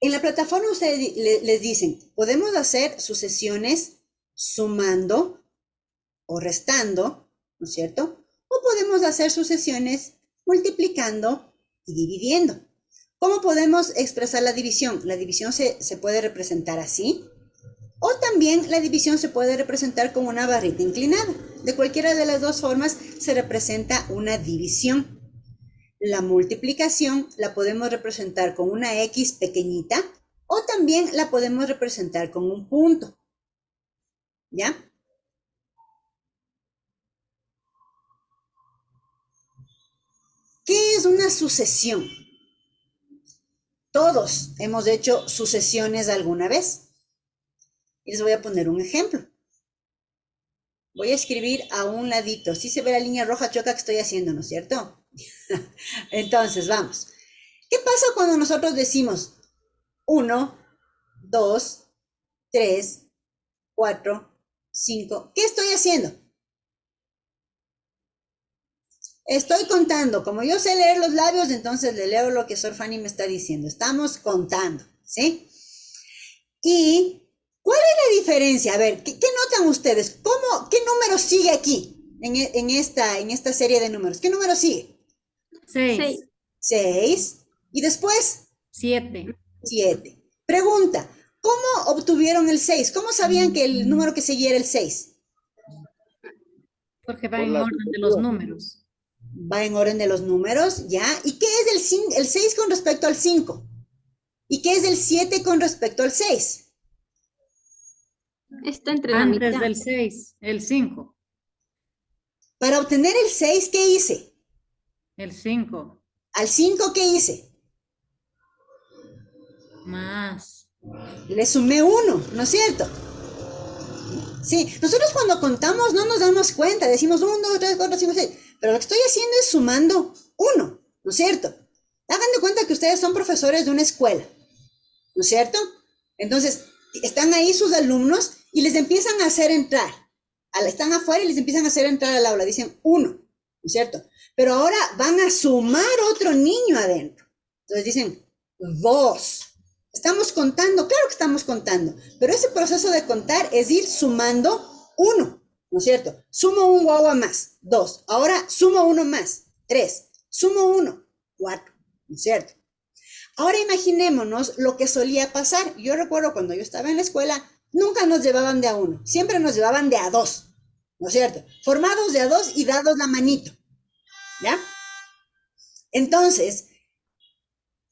en la plataforma ustedes les dicen, podemos hacer sucesiones sumando o restando, ¿no es cierto? O podemos hacer sucesiones multiplicando y dividiendo. ¿Cómo podemos expresar la división? La división se puede representar así, o también la división se puede representar con una barrita inclinada. De cualquiera de las dos formas se representa una división. La multiplicación la podemos representar con una X pequeñita o también la podemos representar con un punto. ¿Ya? ¿Qué es una sucesión? Todos hemos hecho sucesiones alguna vez. Y les voy a poner un ejemplo. Voy a escribir a un ladito. Sí se ve la línea roja choca que estoy haciendo, ¿no es cierto? Entonces, vamos. ¿Qué pasa cuando nosotros decimos 1, 2, 3, 4, 5? ¿Qué estoy haciendo? Estoy contando. Como yo sé leer los labios, entonces le leo lo que Sor Fanny me está diciendo. Estamos contando, ¿sí? ¿Y cuál es la diferencia? A ver, ¿qué notan ustedes? ¿Qué número sigue aquí en esta serie de números? ¿Qué número sigue? 6, 6. ¿Y después? 7. 7. Pregunta, ¿cómo obtuvieron el 6? ¿Cómo sabían que el número que seguía era el 6? Porque va Por en la orden de los números. va en orden de los números, ¿ya? ¿Y qué es el 6 con respecto al 5? ¿Y qué es el 7 con respecto al 6? Está entre la Antes mitad. del 6, el 5. Para obtener el 6, ¿qué hice? El 5 Al 5, ¿qué hice? más. Le sumé 1, ¿no es cierto? Sí, nosotros cuando contamos no nos damos cuenta, decimos 1, 2, 3, 4, 5, 6, pero lo que estoy haciendo es sumando 1, ¿no es cierto? Hagan de cuenta que ustedes son profesores de una escuela, ¿no es cierto? Entonces, están ahí sus alumnos y les empiezan a hacer entrar. Están afuera y les empiezan a hacer entrar al aula, dicen 1, ¿no es cierto? Pero ahora van a sumar otro niño adentro. Entonces dicen 2. ¿Estamos contando? Claro que estamos contando, pero ese proceso de contar es ir sumando 1, ¿no es cierto? Sumo un guagua más, 2. Ahora sumo 1 más, 3. Sumo 1, 4, ¿no es cierto? Ahora imaginémonos lo que solía pasar. Yo recuerdo cuando yo estaba en la escuela, nunca nos llevaban de a 1, siempre nos llevaban de a 2, ¿no es cierto? Formados de a 2 y dados la manito, ¿ya? Entonces,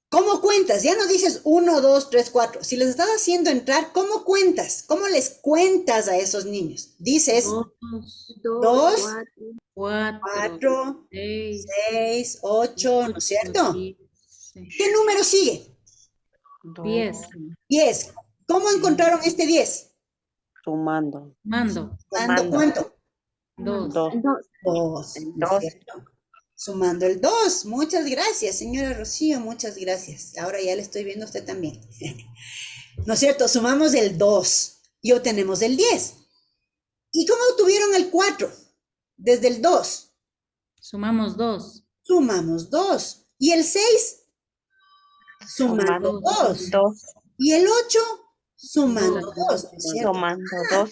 ¿cómo cuentas? Ya no dices 1, 2, 3, 4. Si les estás haciendo entrar, ¿cómo cuentas? ¿Cómo les cuentas a esos niños? Dices 2, 2, 4, 4, 6, 6, 8, ¿no es cierto? 10. ¿Qué número sigue? 10. 10. ¿Cómo encontraron este 10? Sumando. Mando. ¿Cuánto? ¿Cuánto? 2. 2. 2, El ¿no es 2. cierto? Sumando el 2. Muchas gracias, señora Rocío, muchas gracias. Ahora ya le estoy viendo a usted también. ¿No es cierto? Sumamos el 2 y obtenemos el 10. ¿Y cómo obtuvieron el 4? Desde el 2. Sumamos 2. Sumamos 2. ¿Y el 6? Sumando 2. 2. ¿Y el 8? Sumando Dos. 2, ¿no es cierto? Sumando 2.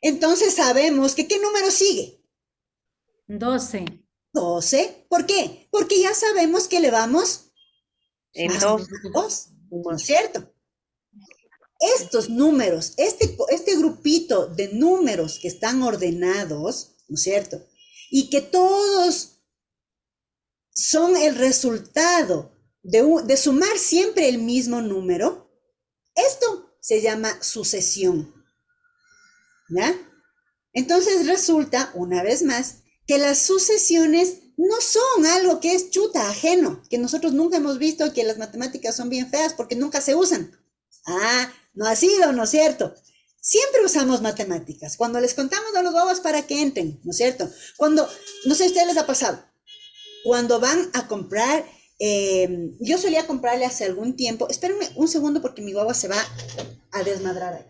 Entonces sabemos que ¿qué número sigue? 12. 12. ¿Por qué? Porque ya sabemos que le vamos El a 2. sumar 2, ¿no es cierto? Estos números, este grupito de números que están ordenados, ¿no es cierto? Y que todos son el resultado de sumar siempre el mismo número, esto se llama sucesión, ¿ya? Entonces resulta, una vez más, que las sucesiones no son algo que es chuta, ajeno, que nosotros nunca hemos visto, que las matemáticas son bien feas porque nunca se usan. Ah, no ha sido, ¿no es cierto? Siempre usamos matemáticas. Cuando les contamos a los bobos para que entren, ¿no es cierto? Cuando, no sé si a ustedes les ha pasado, cuando van a comprar, yo solía comprarle hace algún tiempo, espérenme un segundo porque mi guagua se va a desmadrar ahí.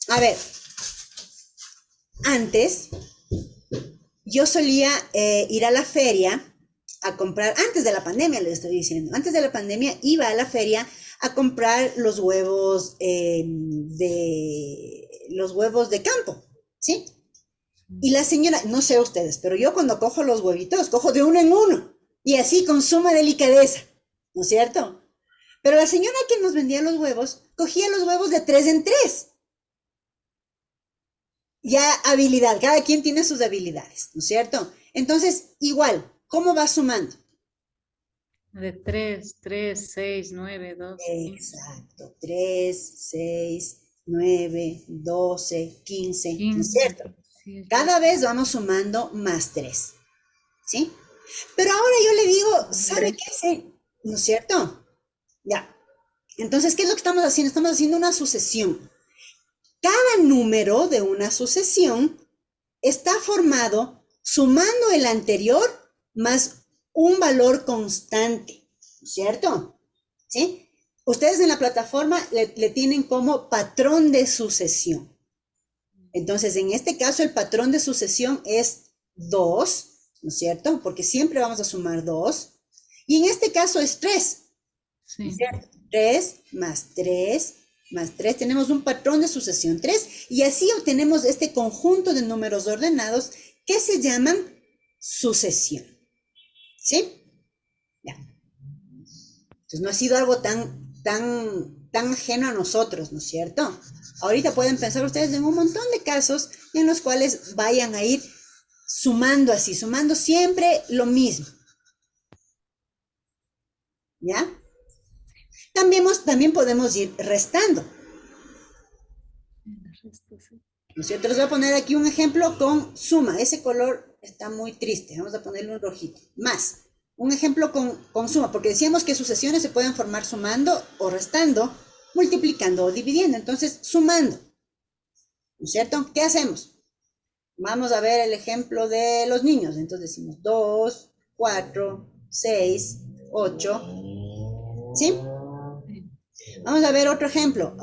A ver, antes yo solía ir a la feria a comprar, antes de la pandemia les estoy diciendo, antes de la pandemia iba a la feria a comprar los huevos de campo, ¿sí? Y la señora, no sé ustedes, pero yo cuando cojo los huevitos, cojo de uno en uno, y así con suma delicadeza, ¿no es cierto? Pero la señora que nos vendía los huevos, cogía los huevos de 3 en 3. Ya habilidad, cada quien tiene sus habilidades, ¿no es cierto? Entonces, igual, ¿cómo va sumando? De 3, 3, 6, 9, 12. Exacto, 3, 6, 9, 12, 15, ¿no es cierto? Cada vez vamos sumando más 3, ¿sí? Pero ahora yo le digo, ¿sabe qué hace? ¿No es cierto? Ya. Entonces, ¿qué es lo que estamos haciendo? Estamos haciendo una sucesión. Cada número de una sucesión está formado sumando el anterior más un valor constante, ¿cierto? ¿Sí? Ustedes en la plataforma le tienen como patrón de sucesión. Entonces, en este caso, el patrón de sucesión es 2, ¿no es cierto? Porque siempre vamos a sumar 2. Y en este caso es 3, Sí. ¿cierto? 3 más 3 más 3, tenemos un patrón de sucesión 3 y así obtenemos este conjunto de números ordenados que se llaman sucesión, ¿sí? Entonces no ha sido algo tan ajeno a nosotros, ¿no es cierto? Ahorita pueden pensar ustedes en un montón de casos en los cuales vayan a ir sumando así, sumando siempre lo mismo. ¿Ya? También podemos ir restando. ¿No es cierto? Les voy a poner aquí un ejemplo con suma. Ese color está muy triste. Vamos a ponerle un rojito. Más. Un ejemplo con suma, porque decíamos que sucesiones se pueden formar sumando o restando, multiplicando o dividiendo. Entonces, sumando. ¿No es cierto? ¿Qué hacemos? Vamos a ver el ejemplo de los niños. Entonces decimos 2, 4, 6, 8. ¿Sí? Vamos a ver otro ejemplo.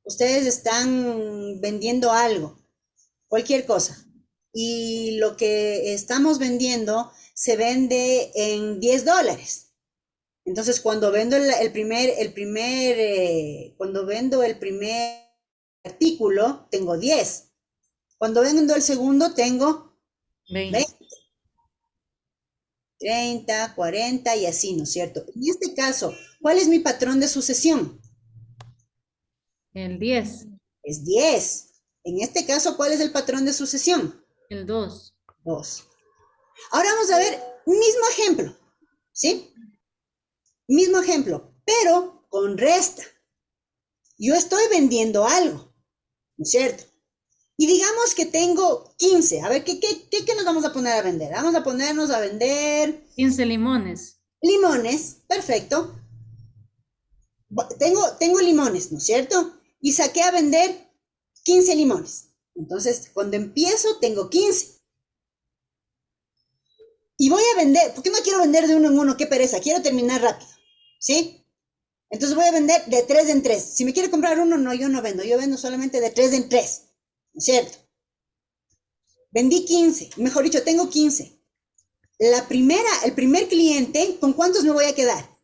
Ustedes están vendiendo algo, cualquier cosa, y lo que estamos vendiendo se vende en $10. Entonces, cuando vendo cuando vendo el primer artículo, tengo 10. Cuando vendo el segundo, tengo 20. 30, 40 y así, ¿no es cierto? En este caso, ¿cuál es mi patrón de sucesión? El 10, Es 10. En este caso, ¿cuál es el patrón de sucesión? el 2. 2. Ahora vamos a ver mismo ejemplo, ¿sí? Mismo ejemplo, pero con resta. Yo estoy vendiendo algo, ¿no es cierto? Y digamos que tengo 15. A ver, ¿qué nos vamos a poner a vender? Vamos a ponernos a vender 15 limones. limones, perfecto. Tengo limones, ¿no es cierto? Y saqué a vender 15 limones. Entonces, cuando empiezo, tengo 15. Y voy a vender, porque no quiero vender de uno en uno, qué pereza, quiero terminar rápido, ¿sí? Entonces voy a vender de 3 en 3. Si me quiere comprar uno, no, yo no vendo, yo vendo solamente de 3 en 3, ¿no es cierto? Vendí 15, mejor dicho, tengo 15. El primer cliente, ¿con cuántos me voy a quedar?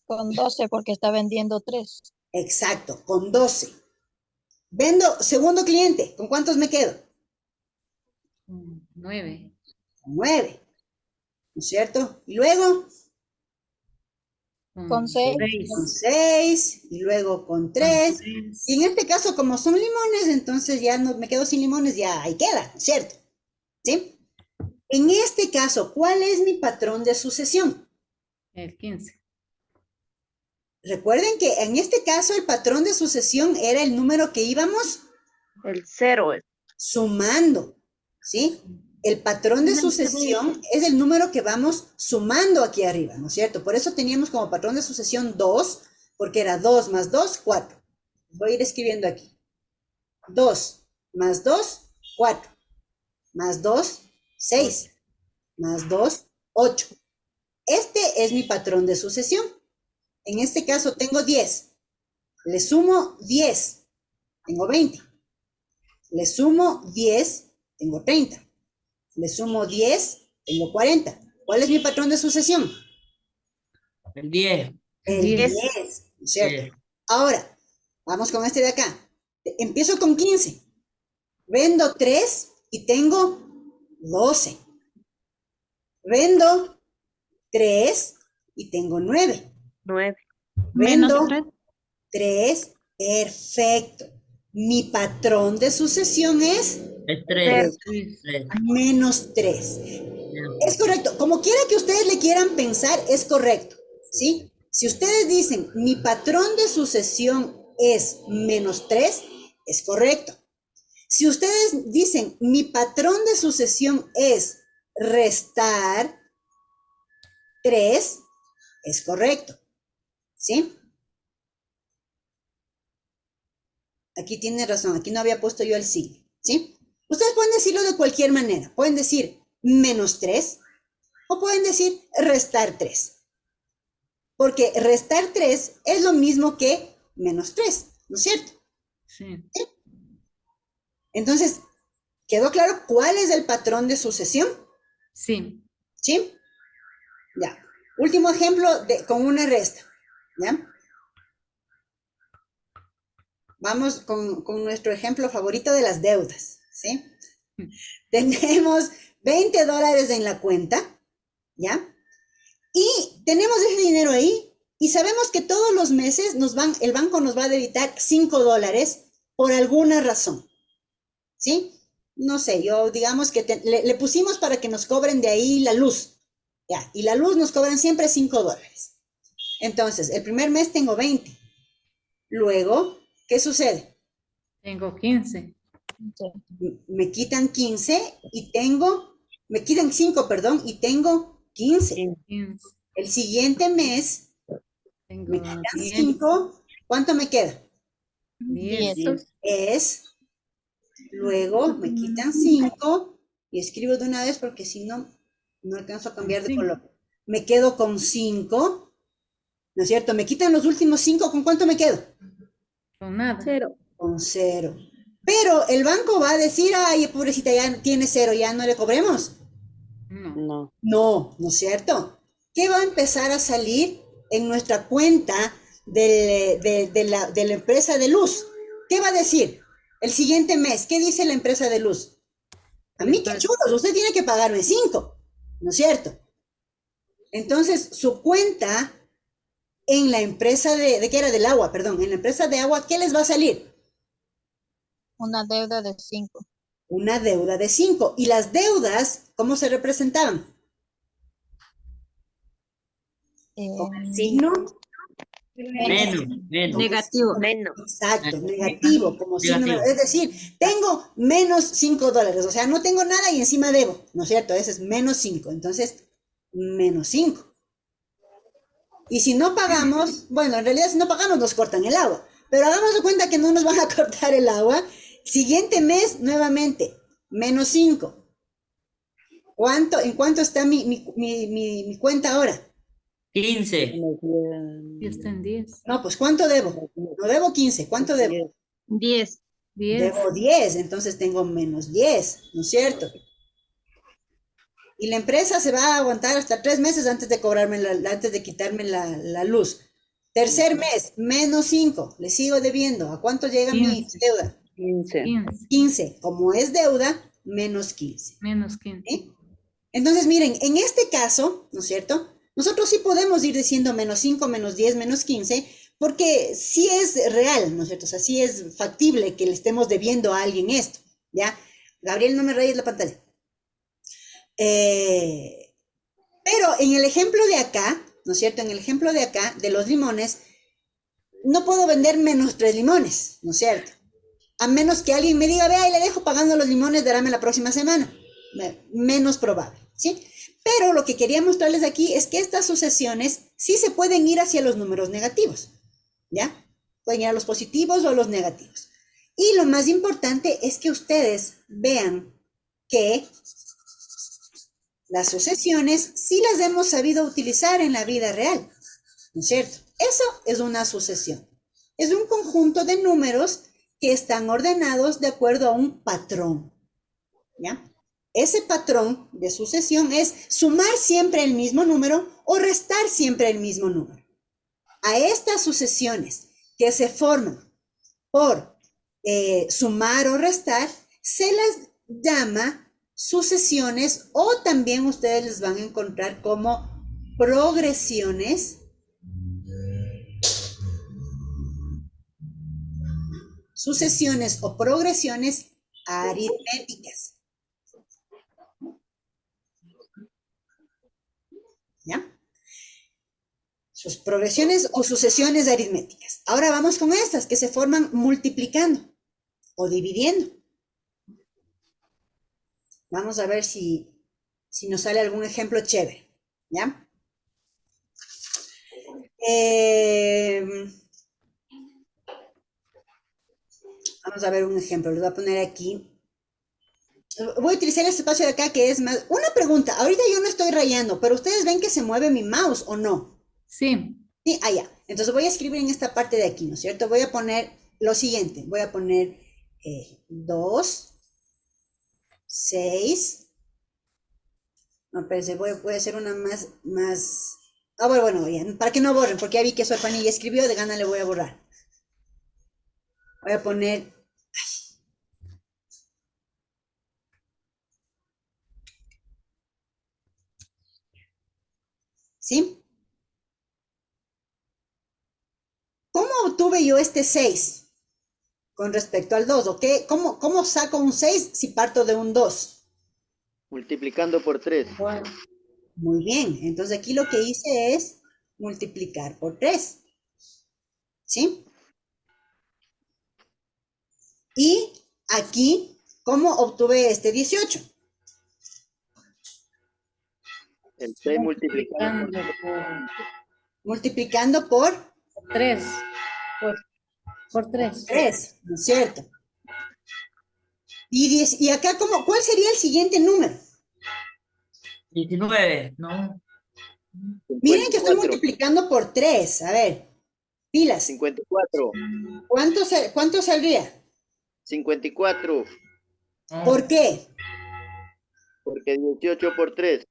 Con 12 porque está vendiendo 3. Exacto, con 12. Vendo segundo cliente, ¿con cuántos me quedo? 9. Con 9, ¿no es cierto? Y luego Con 6. con 6, y luego con 3. Y en este caso, como son limones, entonces ya no me quedo sin limones, ya ahí queda, ¿no es cierto? ¿Sí? En este caso, ¿cuál es mi patrón de sucesión? El 15. Recuerden que en este caso el patrón de sucesión era el número que íbamos El 0 es. sumando, ¿sí? El patrón de sucesión es el número que vamos sumando aquí arriba, ¿no es cierto? Por eso teníamos como patrón de sucesión 2, porque era 2 más 2, 4. Voy a ir escribiendo aquí. 2 más 2, 4. Más 2, 6. Más 2, 8. Este es mi patrón de sucesión. En este caso tengo 10. Le sumo 10. Tengo 20. Le sumo 10. Tengo 30. Le sumo 10. Tengo 40. ¿Cuál es mi patrón de sucesión? El 10. El 10. ¿Cierto? 10. Ahora, vamos con este de acá. Empiezo con 15. Vendo 3 y tengo 12. Vendo 3 y tengo 9. 9. Vendo Menos 3. Perfecto. Mi patrón de sucesión es Es 3. menos 3. Es correcto. Como quiera que ustedes le quieran pensar, es correcto. ¿Sí? Si ustedes dicen, mi patrón de sucesión es menos 3, es correcto. Si ustedes dicen, mi patrón de sucesión es restar 3, es correcto. ¿Sí? Aquí tiene razón, aquí no había puesto yo el signo. ¿Sí? Ustedes pueden decirlo de cualquier manera. Pueden decir menos 3 o pueden decir restar 3. Porque restar 3 es lo mismo que menos 3, ¿no es cierto? Sí. Entonces, ¿quedó claro cuál es el patrón de sucesión? Sí. ¿Sí? Ya. Último ejemplo con una resta. ¿Ya? Vamos con nuestro ejemplo favorito de las deudas. ¿Sí? Tenemos $20 en la cuenta ¿ya? Y tenemos ese dinero ahí y sabemos que todos los meses el banco nos va a debitar $5 por alguna razón, ¿sí? No sé, digamos que le pusimos para que nos cobren de ahí la luz, ¿ya? Y la luz nos cobran siempre $5. Entonces, el primer mes tengo 20. Luego, ¿qué sucede? Tengo 15. Me quitan 15 y me quitan 5, perdón, y tengo 15. 15. El siguiente mes me Tengo quitan 10. 5. ¿Cuánto me queda? 10. 10. Luego me quitan 5 y escribo de una vez porque si no, no alcanzo a cambiar de Cinco. color. Me quedo con 5, ¿no es cierto? Me quitan los últimos 5, ¿con cuánto me quedo? Con nada. 0. Con 0. Pero el banco va a decir, ay, pobrecita, ya tiene 0, ya no le cobremos. No. No. No, ¿no es cierto? ¿Qué va a empezar a salir en nuestra cuenta de la empresa de luz? ¿Qué va a decir? El siguiente mes, ¿qué dice la empresa de luz? A mí qué chulos, usted tiene que pagarme 5, ¿no es cierto? Entonces, su cuenta en la empresa ¿de qué era? Del agua, perdón, en la empresa de agua, ¿qué les va a salir? Una deuda de 5. Una deuda de 5. ¿Y las deudas, cómo se representaban? Con el signo Menos. Menos. Negativo. Menos. exacto, negativo, como signo, Negativo. es decir, tengo menos $5, o sea, no tengo nada y encima debo, ¿no es cierto? Ese es menos 5, entonces, menos 5. Y si no pagamos, bueno, en realidad si no pagamos nos cortan el agua, pero hagamos de cuenta que no nos van a cortar el agua, siguiente mes, nuevamente, menos 5. ¿En cuánto está mi cuenta ahora? 15. Y está en 10. No, pues ¿cuánto debo? No debo 15, ¿cuánto debo? 10. 10. Debo 10, entonces tengo menos 10, ¿no es cierto? Y la empresa se va a aguantar hasta 3 meses antes de antes de quitarme la luz. Tercer mes, menos 5, le sigo debiendo. ¿A cuánto llega mi 15. deuda? 15. 15. 15, como es deuda, menos 15. Menos 15. ¿Sí? Entonces, miren, en este caso, ¿no es cierto? Nosotros sí podemos ir diciendo menos 5, menos 10, menos 15, porque sí es real, ¿no es cierto? O sea, sí es factible que le estemos debiendo a alguien esto, ¿ya? Gabriel, no me rayes la pantalla. Pero en el ejemplo de acá, ¿no es cierto? En el ejemplo de acá, de los limones, no puedo vender menos 3 limones, ¿no es cierto? A menos que alguien me diga, vea, y le dejo pagando los limones, darame la próxima semana. Menos probable, ¿sí? Pero lo que quería mostrarles aquí es que estas sucesiones sí se pueden ir hacia los números negativos, ¿ya? Pueden ir a los positivos o a los negativos. Y lo más importante es que ustedes vean que las sucesiones sí las hemos sabido utilizar en la vida real, ¿no es cierto? Eso es una sucesión. Es un conjunto de números que están ordenados de acuerdo a un patrón, ¿ya? Ese patrón de sucesión es sumar siempre el mismo número o restar siempre el mismo número. A estas sucesiones que se forman por sumar o restar, se las llama sucesiones o también ustedes les van a encontrar como progresiones. Sucesiones o progresiones aritméticas. ¿Ya? Sus progresiones o sucesiones aritméticas. Ahora vamos con estas que se forman multiplicando o dividiendo. Vamos a ver si nos sale algún ejemplo chévere. ¿Ya? Vamos a ver un ejemplo. Les voy a poner aquí. Voy a utilizar este espacio de acá que es más... Una pregunta. Ahorita yo no estoy rayando, pero ¿ustedes ven que se mueve mi mouse o no? Sí. Sí, ya. Entonces voy a escribir en esta parte de aquí, ¿no es cierto? Voy a poner lo siguiente. Voy a poner 2, 6. No, espérense, voy a hacer una más... Ah, bueno, ya, para que no borren, porque ya vi que Fanny ya escribió, de gana le voy a borrar. Voy a poner... ¿Sí? ¿Cómo obtuve yo este 6 con respecto al 2? ¿O qué? ¿Cómo saco un 6 si parto de un 2? Multiplicando por 3. Muy bien, entonces aquí lo que hice es multiplicar por 3. ¿Sí? Y aquí, ¿cómo obtuve este 18? El 6 multiplicado Multiplicando por 3. Por 3. 3, ¿no es cierto? Y acá, ¿cuál sería el siguiente número? 19. No. Miren que estoy 54. multiplicando por 3. A ver, pilas. 54. ¿Cuánto saldría? 54. ¿Por qué? Porque 18 por 3.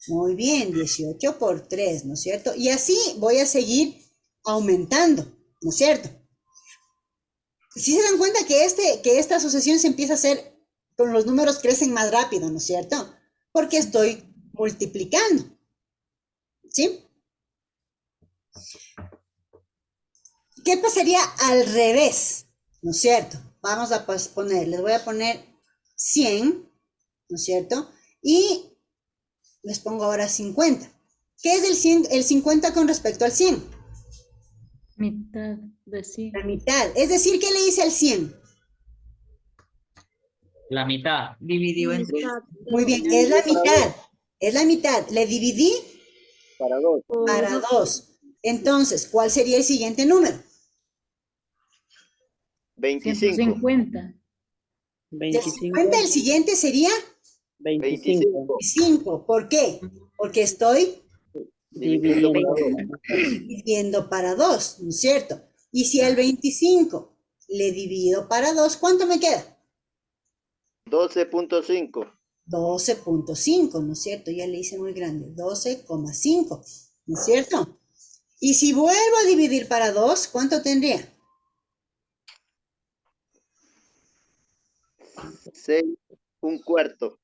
Muy bien, 18 por 3, ¿no es cierto? Y así voy a seguir aumentando, ¿no es cierto? Si se dan cuenta que esta asociación se empieza a hacer, con los números crecen más rápido, ¿no es cierto? Porque estoy multiplicando, ¿sí? ¿Qué pasaría al revés? ¿No es cierto? Vamos a les voy a poner 100, ¿no es cierto? Y les pongo ahora 50. ¿Qué es el 50 con respecto al 100? Mitad de 100. La mitad. Es decir, ¿qué le hice al 100? La mitad. Dividió en 3. Muy bien, es la mitad. Es la mitad. Le dividí Para 2. para 2. Entonces, ¿cuál sería el siguiente número? 25. 150. De 50, el siguiente sería 25. 25. ¿Por qué? Porque estoy Dividiendo para 2. dividiendo para 2, ¿no es cierto? Y si al 25 le divido para 2, ¿cuánto me queda? 12.5. 12.5, ¿no es cierto? Ya le hice muy grande, 12,5, ¿no es cierto? Y si vuelvo a dividir para 2, ¿cuánto tendría? 6, un cuarto.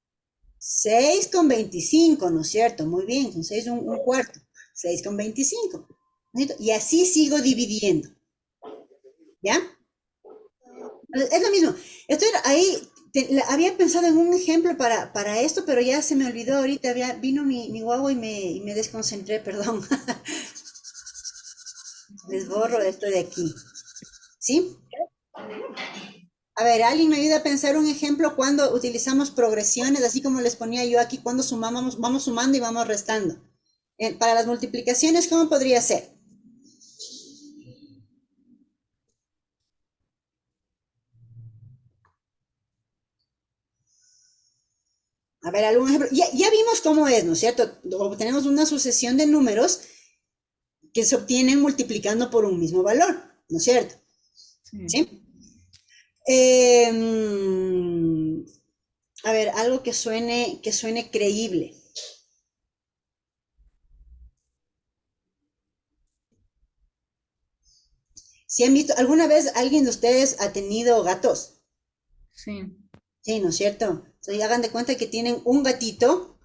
6,25, ¿no es cierto? Muy bien, con 6 un cuarto, 6,25. ¿No es cierto? Y así sigo dividiendo. ¿Ya? Es lo mismo. Estoy ahí, había pensado en un ejemplo para esto, pero ya se me olvidó ahorita. Vino mi guagua y me desconcentré, perdón. Les borro esto de aquí. ¿Sí? A ver, ¿alguien me ayuda a pensar un ejemplo cuando utilizamos progresiones, así como les ponía yo aquí, cuando sumamos, vamos sumando y vamos restando? Para las multiplicaciones, ¿cómo podría ser? A ver, algún ejemplo. Ya vimos cómo es, ¿no es cierto? Tenemos una sucesión de números que se obtienen multiplicando por un mismo valor, ¿no es cierto? Sí. ¿Sí? A ver, algo que suene creíble. Si han visto, ¿alguna vez alguien de ustedes ha tenido gatos? Sí. Sí, ¿no es cierto? Entonces, hagan de cuenta que tienen un gatito,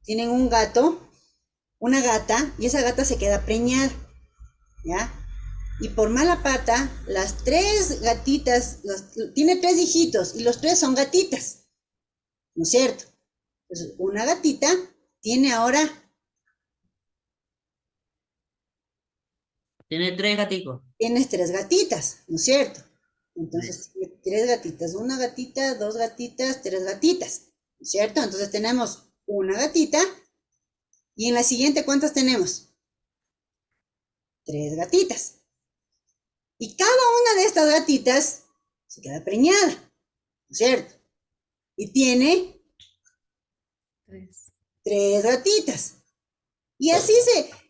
tienen un gato, una gata, y esa gata se queda preñada, ¿ya? Y por mala pata, las 3 gatitas, tiene 3 hijitos, y los 3 son gatitas, ¿no es cierto? Entonces, una gatita tiene ahora Tiene 3 gaticos. tienes 3 gatitas, ¿no es cierto? Entonces, 3 gatitas, una gatita, 2 gatitas, 3 gatitas, ¿no es cierto? Entonces tenemos una gatita, y en la siguiente, ¿cuántas tenemos? 3 gatitas. Y cada una de estas gatitas se queda preñada, ¿no es cierto? Y tiene 3 gatitas. Y así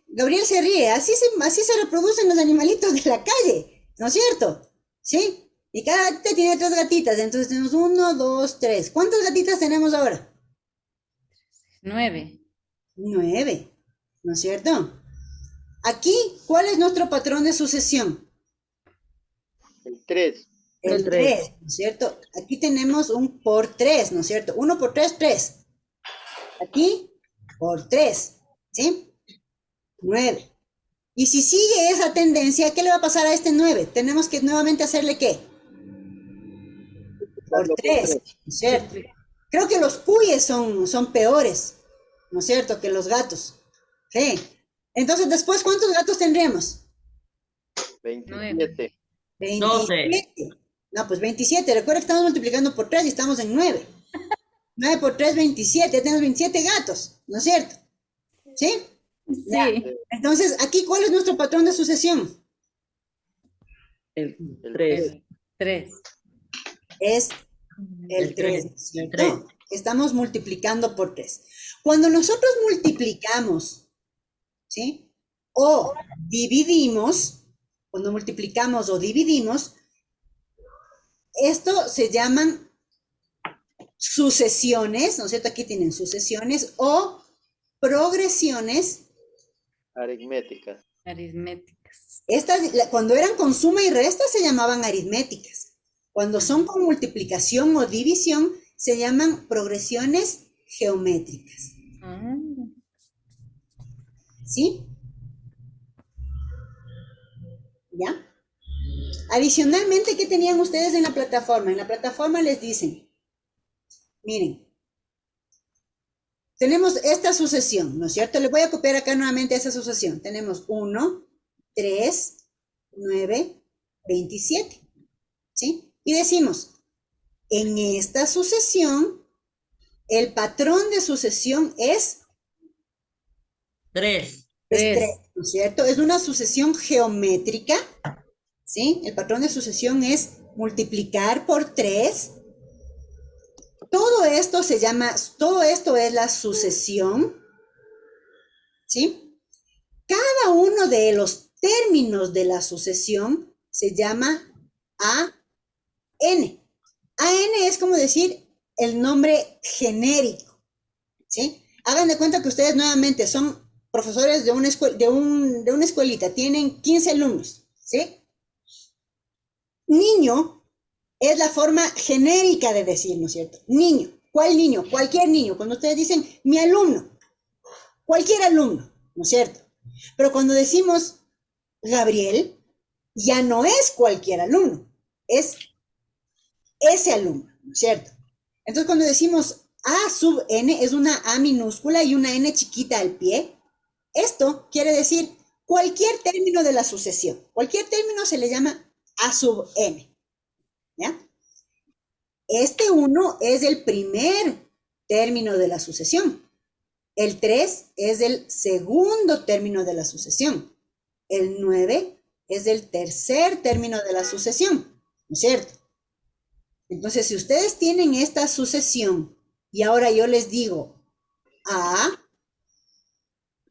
Gabriel se ríe, así se reproducen los animalitos de la calle, ¿no es cierto? ¿Sí? Y cada gatita tiene 3 gatitas, entonces tenemos 1, 2, 3. ¿Cuántas gatitas tenemos ahora? 9. 9, ¿no es cierto? Aquí, ¿cuál es nuestro patrón de sucesión? El 3. El 3, ¿no es cierto? Aquí tenemos un por 3, ¿no es cierto? 1 por 3, 3. Aquí, por 3, ¿sí? 9. Y si sigue esa tendencia, ¿qué le va a pasar a este 9? Tenemos que nuevamente hacerle ¿qué? Por 3, ¿no es cierto? Creo que los cuyes son peores, ¿no es cierto?, que los gatos. Sí. Entonces, después, ¿cuántos gatos tendríamos? 27. 27. No, pues 27. Recuerda que estamos multiplicando por 3 y estamos en 9. 9 por 3, 27. Ya tenemos 27 gatos, ¿no es cierto? ¿Sí? Ya. Sí. Entonces, aquí, ¿cuál es nuestro patrón de sucesión? El 3. 3. Es el El 3, tres, ¿cierto? el 3. Estamos multiplicando por 3. Cuando nosotros multiplicamos, ¿sí? O dividimos, cuando multiplicamos o dividimos, esto se llaman sucesiones, ¿no es cierto? Aquí tienen sucesiones o progresiones. Aritmética. Aritméticas. Cuando eran con suma y resta se llamaban aritméticas. Cuando son con multiplicación o división se llaman progresiones geométricas. Ah, ¿Sí? ¿Ya? Adicionalmente, ¿qué tenían ustedes en la plataforma? En la plataforma les dicen, miren, tenemos esta sucesión, ¿no es cierto? Les voy a copiar acá nuevamente esa sucesión. Tenemos 1, 3, 9, 27. ¿Sí? Y decimos, en esta sucesión, el patrón de sucesión es 3. 3, ¿no es cierto? Es una sucesión geométrica, ¿sí? El patrón de sucesión es multiplicar por 3. Todo esto es la sucesión, ¿sí? Cada uno de los términos de la sucesión se llama AN. AN es como decir el nombre genérico, ¿sí? Hagan de cuenta que ustedes nuevamente son profesores de una escuelita, tienen 15 alumnos, ¿sí? Niño es la forma genérica de decir, ¿no es cierto? Niño. ¿Cuál niño? Cualquier niño. Cuando ustedes dicen mi alumno, cualquier alumno, ¿no es cierto? Pero cuando decimos Gabriel, ya no es cualquier alumno, es ese alumno, ¿no es cierto? Entonces, cuando decimos A sub n, es una A minúscula y una N chiquita al pie. Esto quiere decir cualquier término de la sucesión. Cualquier término se le llama A sub n. ¿Ya? Este 1 es el primer término de la sucesión. El 3 es el segundo término de la sucesión. El 9 es el tercer término de la sucesión, ¿no es cierto? Entonces, si ustedes tienen esta sucesión y ahora yo les digo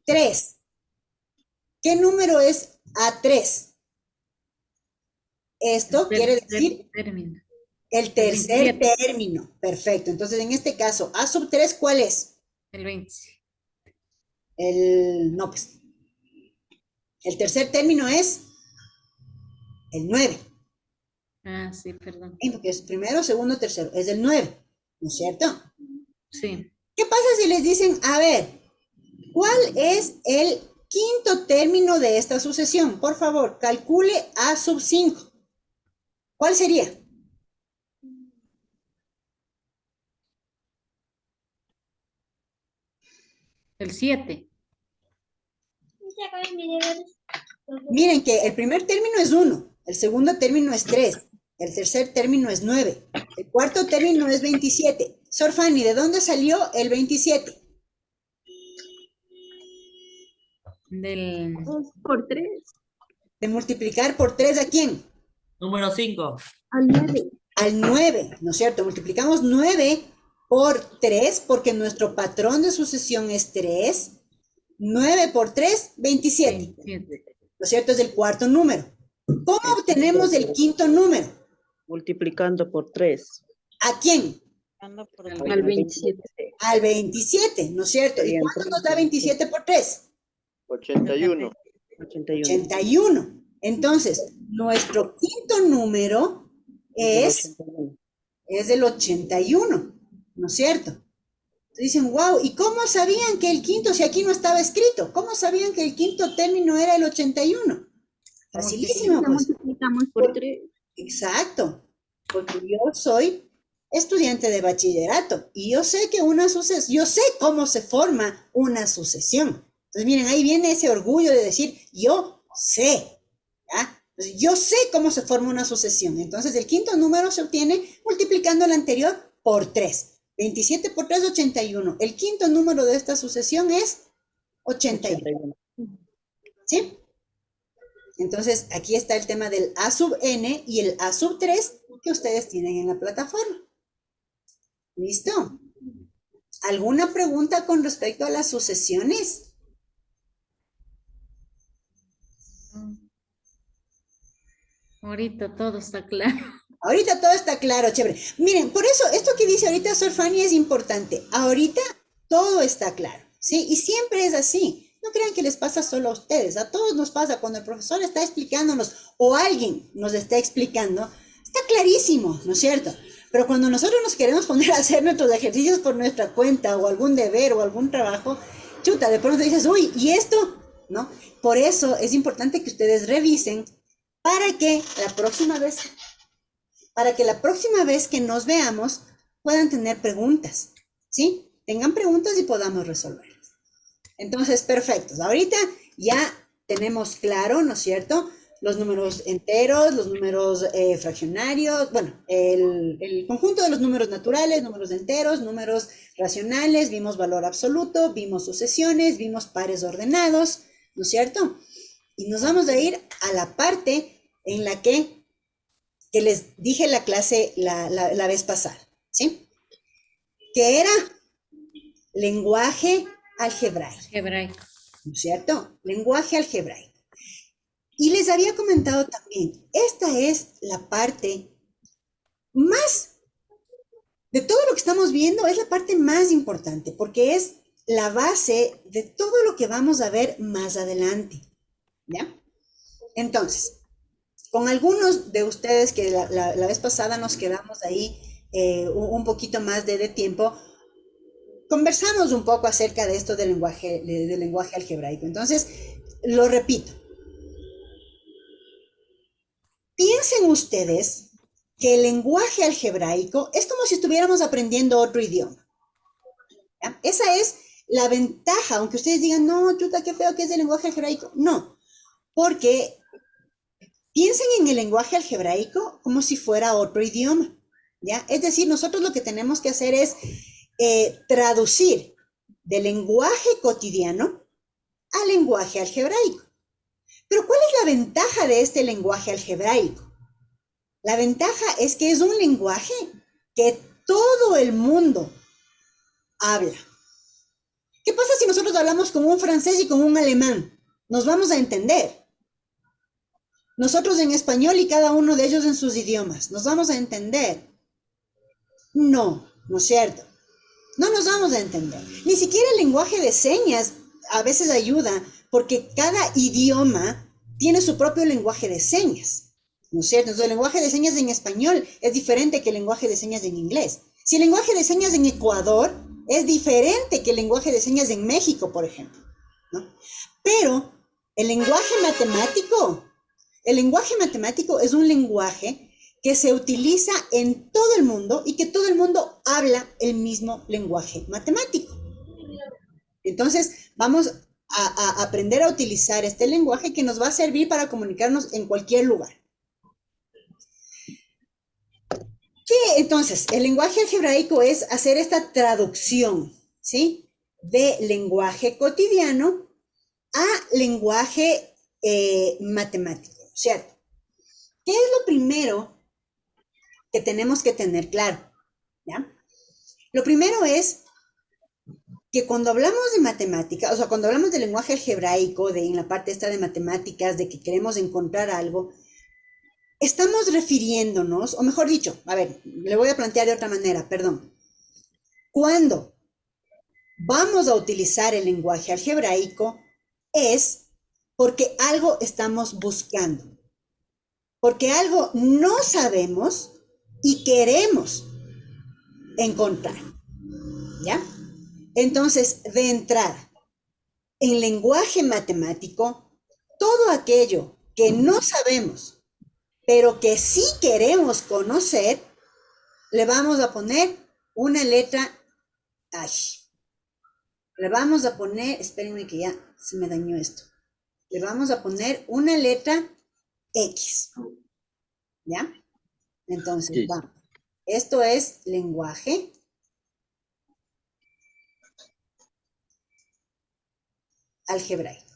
A3, ¿qué número es A3? Esto quiere decir término. el tercer 27. término. Perfecto. Entonces, en este caso, A sub 3, ¿cuál es? El 20. No, pues. El tercer término es el 9. Ah, sí, perdón. Porque es primero, segundo, tercero. Es el 9, ¿no es cierto? Sí. ¿Qué pasa si les dicen, a ver, cuál es el quinto término de esta sucesión? Por favor, calcule A sub 5. ¿Cuál sería? El 7. Miren que el primer término es 1, el segundo término es 3, el tercer término es 9, el cuarto término es 27. Sor Fanny, ¿de dónde salió el 27? Del Por 3. De multiplicar por 3 ¿a quién? Número 5. Al 9. Al 9, ¿no es cierto? Multiplicamos 9 por 3 porque nuestro patrón de sucesión es 3. 9 por 3, 27. 27. ¿No es cierto? Es el cuarto número. ¿Cómo obtenemos el quinto número? Multiplicando por 3. ¿A quién? Al 27. Al 27, ¿no es cierto? ¿Y cuánto nos da 27 por 3? 81. 81. 81. Entonces, nuestro quinto número es el 81, ¿no es cierto? Dicen, wow, ¿y cómo sabían que el quinto, si aquí no estaba escrito? ¿Cómo sabían que el quinto término era el 81? Facilísimo, La pues. multiplicamos por 3. Exacto, porque yo soy estudiante de bachillerato y yo sé que yo sé cómo se forma una sucesión. Entonces, miren, ahí viene ese orgullo de decir, yo sé, ¿ya? Entonces, yo sé cómo se forma una sucesión. Entonces, el quinto número se obtiene multiplicando el anterior por 3. 27 por 3, 81. El quinto número de esta sucesión es 81. 81. ¿Sí? Entonces, aquí está el tema del A sub n y el A sub 3 que ustedes tienen en la plataforma. ¿Listo? ¿Alguna pregunta con respecto a las sucesiones? Ahorita todo está claro. Ahorita todo está claro, chévere. Miren, por eso, esto que dice ahorita Sor Fanny es importante. Ahorita todo está claro, ¿sí? Y siempre es así. No crean que les pasa solo a ustedes, a todos nos pasa cuando el profesor está explicándonos o alguien nos está explicando, está clarísimo, ¿no es cierto? Pero cuando nosotros nos queremos poner a hacer nuestros ejercicios por nuestra cuenta o algún deber o algún trabajo, chuta, de pronto dices, uy, ¿y esto? ¿No? Por eso es importante que ustedes revisen para que la próxima vez que nos veamos puedan tener preguntas, ¿sí? Tengan preguntas y podamos resolverlas. Entonces, perfectos. Ahorita ya tenemos claro, ¿no es cierto? Los números enteros, los números fraccionarios, bueno, el conjunto de los números naturales, números enteros, números racionales, vimos valor absoluto, vimos sucesiones, vimos pares ordenados, ¿no es cierto? Y nos vamos a ir a la parte en la que les dije en la clase la vez pasada, ¿sí? Que era lenguaje algebraico. Hebraico. ¿No es cierto? Lenguaje algebraico. Y les había comentado también, esta es la parte más, de todo lo que estamos viendo, es la parte más importante, porque es la base de todo lo que vamos a ver más adelante, ¿ya? Entonces, con algunos de ustedes que la vez pasada nos quedamos ahí un poquito más de tiempo, conversamos un poco acerca de esto del lenguaje algebraico. Entonces, lo repito. Piensen ustedes que el lenguaje algebraico es como si estuviéramos aprendiendo otro idioma. ¿Ya? Esa es la ventaja, aunque ustedes digan, no, chuta, qué feo que es el lenguaje algebraico. No, porque piensen en el lenguaje algebraico como si fuera otro idioma. ¿Ya? Es decir, nosotros lo que tenemos que hacer es traducir del lenguaje cotidiano al lenguaje algebraico. Pero ¿cuál es la ventaja de este lenguaje algebraico? La ventaja es que es un lenguaje que todo el mundo habla. ¿Qué pasa si nosotros hablamos con un francés y con un alemán? Nos vamos a entender. Nosotros en español y cada uno de ellos en sus idiomas. ¿Nos vamos a entender? No, ¿no es cierto? No nos vamos a entender. Ni siquiera el lenguaje de señas a veces ayuda porque cada idioma tiene su propio lenguaje de señas, ¿no es cierto? Entonces el lenguaje de señas en español es diferente que el lenguaje de señas en inglés. Si el lenguaje de señas en Ecuador es diferente que el lenguaje de señas en México, por ejemplo, ¿no? Pero el lenguaje matemático es un lenguaje que se utiliza en todo el mundo y que todo el mundo habla el mismo lenguaje matemático. Entonces, vamos a aprender a utilizar este lenguaje que nos va a servir para comunicarnos en cualquier lugar. Entonces, el lenguaje algebraico es hacer esta traducción, ¿sí? De lenguaje cotidiano a lenguaje matemático, ¿cierto? ¿Qué es lo primero que tenemos que tener claro? ¿Ya? Lo primero es que cuando hablamos de matemática, o sea, cuando hablamos de lenguaje algebraico, en la parte esta de matemáticas, de que queremos encontrar algo, estamos refiriéndonos, o mejor dicho, a ver, le voy a plantear de otra manera, perdón. Cuando vamos a utilizar el lenguaje algebraico es porque algo estamos buscando, porque algo no sabemos y queremos encontrar, ¿ya? Entonces, de entrada, en lenguaje matemático, todo aquello que no sabemos, pero que sí queremos conocer, le vamos a poner una letra H. Le vamos a poner, espérenme que ya se me dañó esto. Le vamos a poner una letra X. ¿Ya? Entonces, Sí. vamos. Esto es lenguaje algebraico.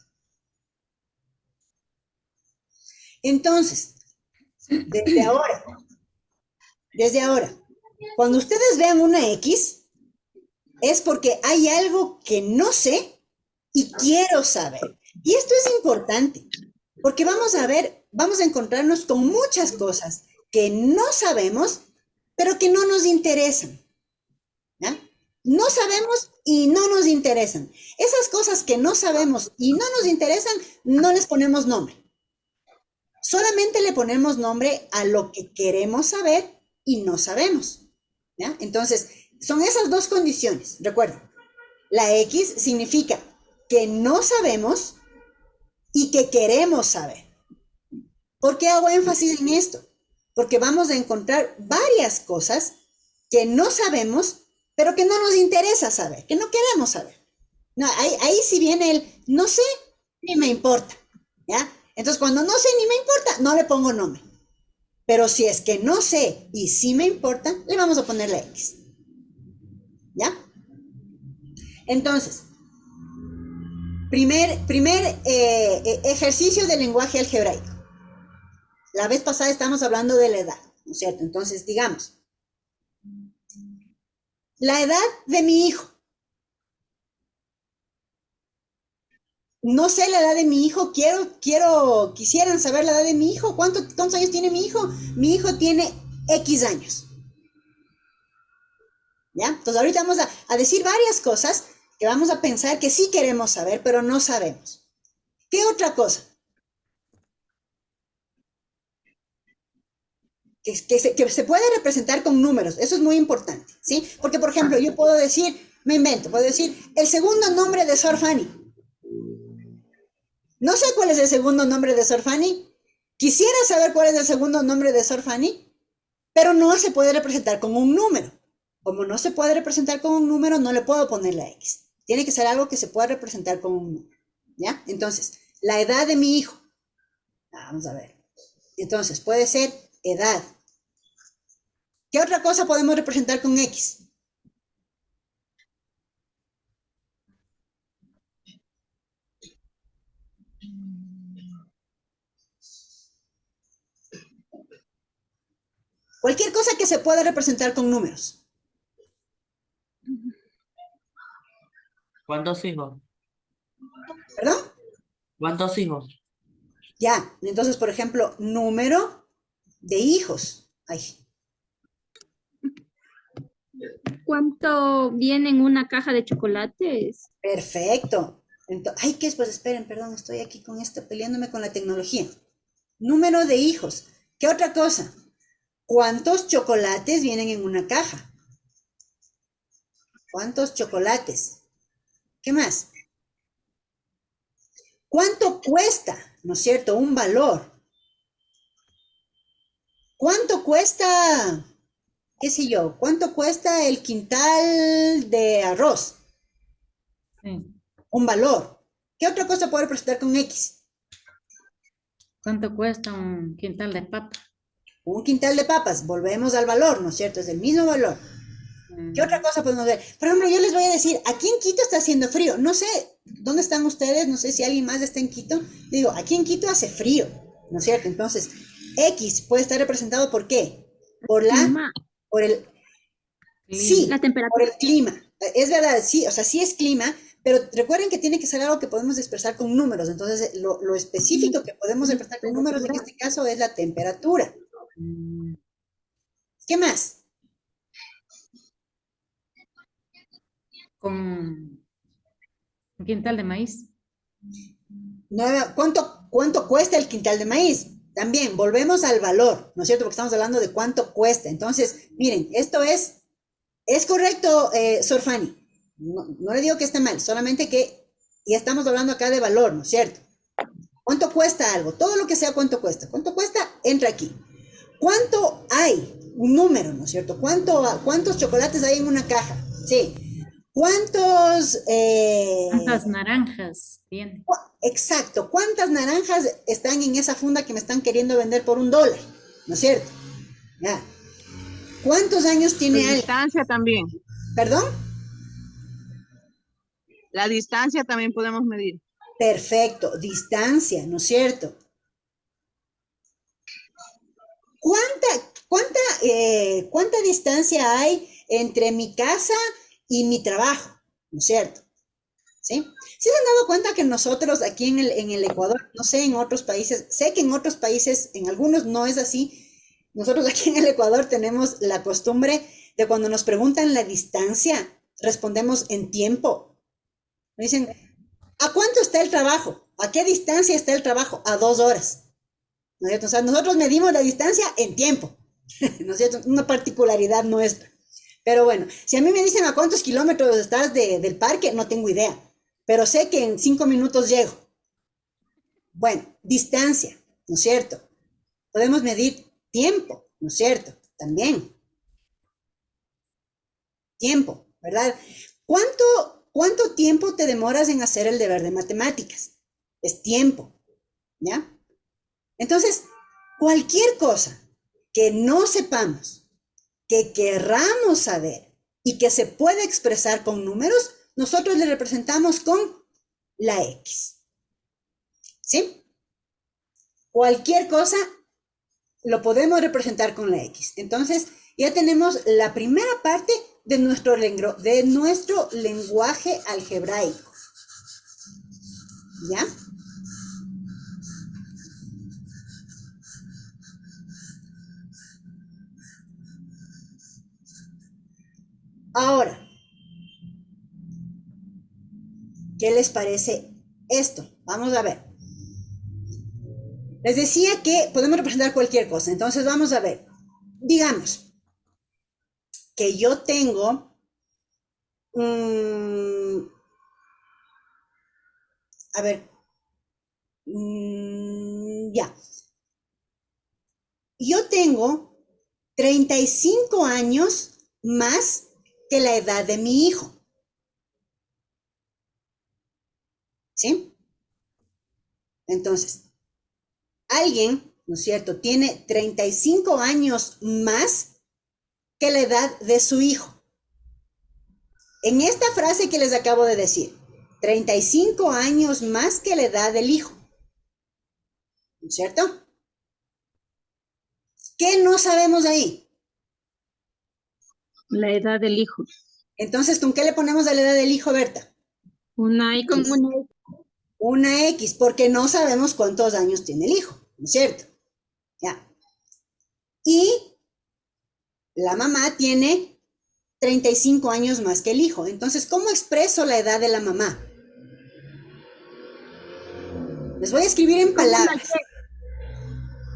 Entonces, desde ahora, cuando ustedes vean una X, es porque hay algo que no sé y quiero saber. Y esto es importante, porque vamos a encontrarnos con muchas cosas que no sabemos, pero que no nos interesan. ¿Ya? No sabemos y no nos interesan. Esas cosas que no sabemos y no nos interesan, no les ponemos nombre. Solamente le ponemos nombre a lo que queremos saber y no sabemos. ¿Ya? Entonces, son esas dos condiciones. Recuerda, la X significa que no sabemos y que queremos saber. ¿Por qué hago énfasis en esto? Porque vamos a encontrar varias cosas que no sabemos, pero que no nos interesa saber, que no queremos saber. No, ahí sí viene el no sé ni me importa. ¿Ya? Entonces, cuando no sé ni me importa, no le pongo nombre. Pero si es que no sé y sí me importa, le vamos a poner la X. ¿Ya? Entonces, primer ejercicio de lenguaje algebraico. La vez pasada estábamos hablando de la edad, ¿no es cierto? Entonces, digamos, la edad de mi hijo. No sé la edad de mi hijo, quisieran saber la edad de mi hijo. ¿Cuántos años tiene mi hijo? Mi hijo tiene X años. ¿Ya? Entonces ahorita vamos a decir varias cosas que vamos a pensar que sí queremos saber, pero no sabemos. ¿Qué otra cosa? Que se puede representar con números, eso es muy importante, ¿sí? Porque, por ejemplo, yo puedo decir, puedo decir el segundo nombre de Sor Fanny. No sé cuál es el segundo nombre de Sor Fanny. Quisiera saber cuál es el segundo nombre de Sor Fanny, pero no se puede representar con un número. Como no se puede representar con un número, no le puedo poner la X. Tiene que ser algo que se pueda representar con un número. ¿Ya? Entonces, la edad de mi hijo. Vamos a ver. Entonces, puede ser edad. ¿Qué otra cosa podemos representar con X? Cualquier cosa que se pueda representar con números. ¿Cuántos hijos? ¿Perdón? ¿Cuántos hijos? Ya. Entonces, por ejemplo, número de hijos. Ay. ¿Cuánto viene en una caja de chocolates? Perfecto. Ay, ¿qué es? Pues esperen, perdón, estoy aquí con esto, peleándome con la tecnología. Número de hijos. ¿Qué otra cosa? ¿Cuántos chocolates vienen en una caja? ¿Cuántos chocolates? ¿Qué más? ¿Cuánto cuesta? ¿No es cierto? Un valor. ¿Cuánto cuesta, qué sé yo, cuánto cuesta el quintal de arroz? Sí. Un valor. ¿Qué otra cosa puede representar con X? ¿Cuánto cuesta un quintal de papa? Un quintal de papas. Volvemos al valor, ¿no es cierto? Es el mismo valor. ¿Qué otra cosa podemos ver? Por ejemplo, yo les voy a decir, aquí en Quito está haciendo frío. No sé dónde están ustedes, no sé si alguien más está en Quito. Digo, aquí en Quito hace frío, ¿no es cierto? Entonces, X puede estar representado ¿por qué? Por Clima. por el, Clima. sí, La temperatura. por el clima. Es verdad, sí, o sea, sí es clima, pero recuerden que tiene que ser algo que podemos expresar con números. Entonces, lo específico que podemos expresar con números en este caso es la temperatura. ¿Qué más? Con un quintal de maíz. ¿Cuánto cuesta el quintal de maíz? También volvemos al valor, ¿no es cierto? Porque estamos hablando de cuánto cuesta. Entonces, miren, esto es correcto, Sor Fanny. No le digo que esté mal, solamente que ya estamos hablando acá de valor, ¿no es cierto? ¿Cuánto cuesta algo? Todo lo que sea, ¿cuánto cuesta? ¿Cuánto cuesta? Entra aquí. ¿Cuánto hay? Un número, ¿no es cierto? ¿Cuántos chocolates hay en una caja? Sí. ¿Cuántos? ¿Cuántas naranjas tiene? Exacto. ¿Cuántas naranjas están en esa funda que me están queriendo vender por $1? ¿No es cierto? Ya. ¿Cuántos años tiene La alguien? distancia también. ¿Perdón? La distancia también podemos medir. Perfecto. Distancia, ¿no es cierto? ¿Cuánta distancia hay entre mi casa y mi trabajo? ¿No es cierto? ¿Sí? ¿Se han dado cuenta que nosotros aquí en el Ecuador, no sé, en otros países, sé que en otros países, en algunos no es así, nosotros aquí en el Ecuador tenemos la costumbre de cuando nos preguntan la distancia, respondemos en tiempo. Me dicen, ¿a cuánto está el trabajo? ¿A qué distancia está el trabajo? A 2 horas. ¿No es cierto? O sea, nosotros medimos la distancia en tiempo, ¿no es cierto? Una particularidad nuestra. Pero bueno, si a mí me dicen a cuántos kilómetros estás del parque, no tengo idea, pero sé que en 5 minutos llego. Bueno, distancia, ¿no es cierto? Podemos medir tiempo, ¿no es cierto? También. Tiempo, ¿verdad? ¿Cuánto tiempo te demoras en hacer el deber de matemáticas? Es tiempo, ¿ya? Entonces, cualquier cosa que no sepamos, que querramos saber y que se pueda expresar con números, nosotros le representamos con la X. ¿Sí? Cualquier cosa lo podemos representar con la X. Entonces, ya tenemos la primera parte de nuestro lenguaje algebraico. ¿Ya? Ahora, ¿qué les parece esto? Vamos a ver. Les decía que podemos representar cualquier cosa. Entonces, vamos a ver. Digamos que yo tengo a ver, ya. Yo tengo 35 años más que la edad de mi hijo. ¿Sí? Entonces, alguien, ¿no es cierto?, tiene 35 años más que la edad de su hijo. En esta frase que les acabo de decir, 35 años más que la edad del hijo. ¿No es cierto? ¿Qué no sabemos ahí? La edad del hijo. Entonces, ¿con qué le ponemos a la edad del hijo, Berta? Una X. Una X, porque no sabemos cuántos años tiene el hijo, ¿no es cierto? Ya. Y la mamá tiene 35 años más que el hijo. Entonces, ¿cómo expreso la edad de la mamá? Les voy a escribir en palabras.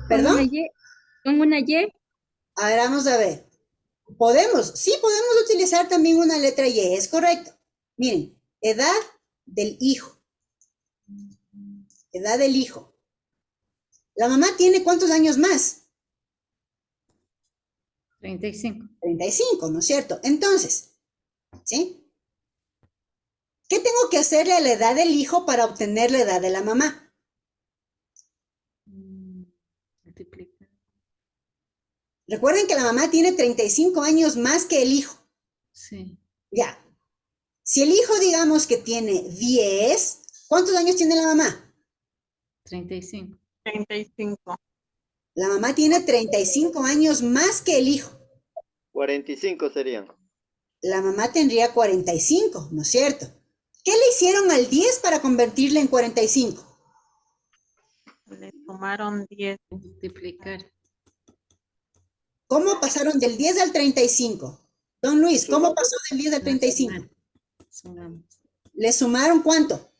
¿Perdón? ¿Con una Y? A ver, vamos a ver. Sí, podemos utilizar también una letra Y, es correcto. Miren, edad del hijo. Edad del hijo. ¿La mamá tiene cuántos años más? 35. 35, ¿no es cierto? Entonces, ¿sí? ¿Qué tengo que hacerle a la edad del hijo para obtener la edad de la mamá? Multiplica. Recuerden que la mamá tiene 35 años más que el hijo. Sí. Ya. Si el hijo, digamos que tiene 10, ¿cuántos años tiene la mamá? 35. 35. La mamá tiene 35 años más que el hijo. 45 serían. La mamá tendría 45, ¿no es cierto? ¿Qué le hicieron al 10 para convertirle en 45? Le sumaron 10. Multiplicar. ¿Cómo pasaron del 10 al 35? Don Luis, ¿cómo pasó del 10 al 35? Sumamos. ¿Le sumaron cuánto?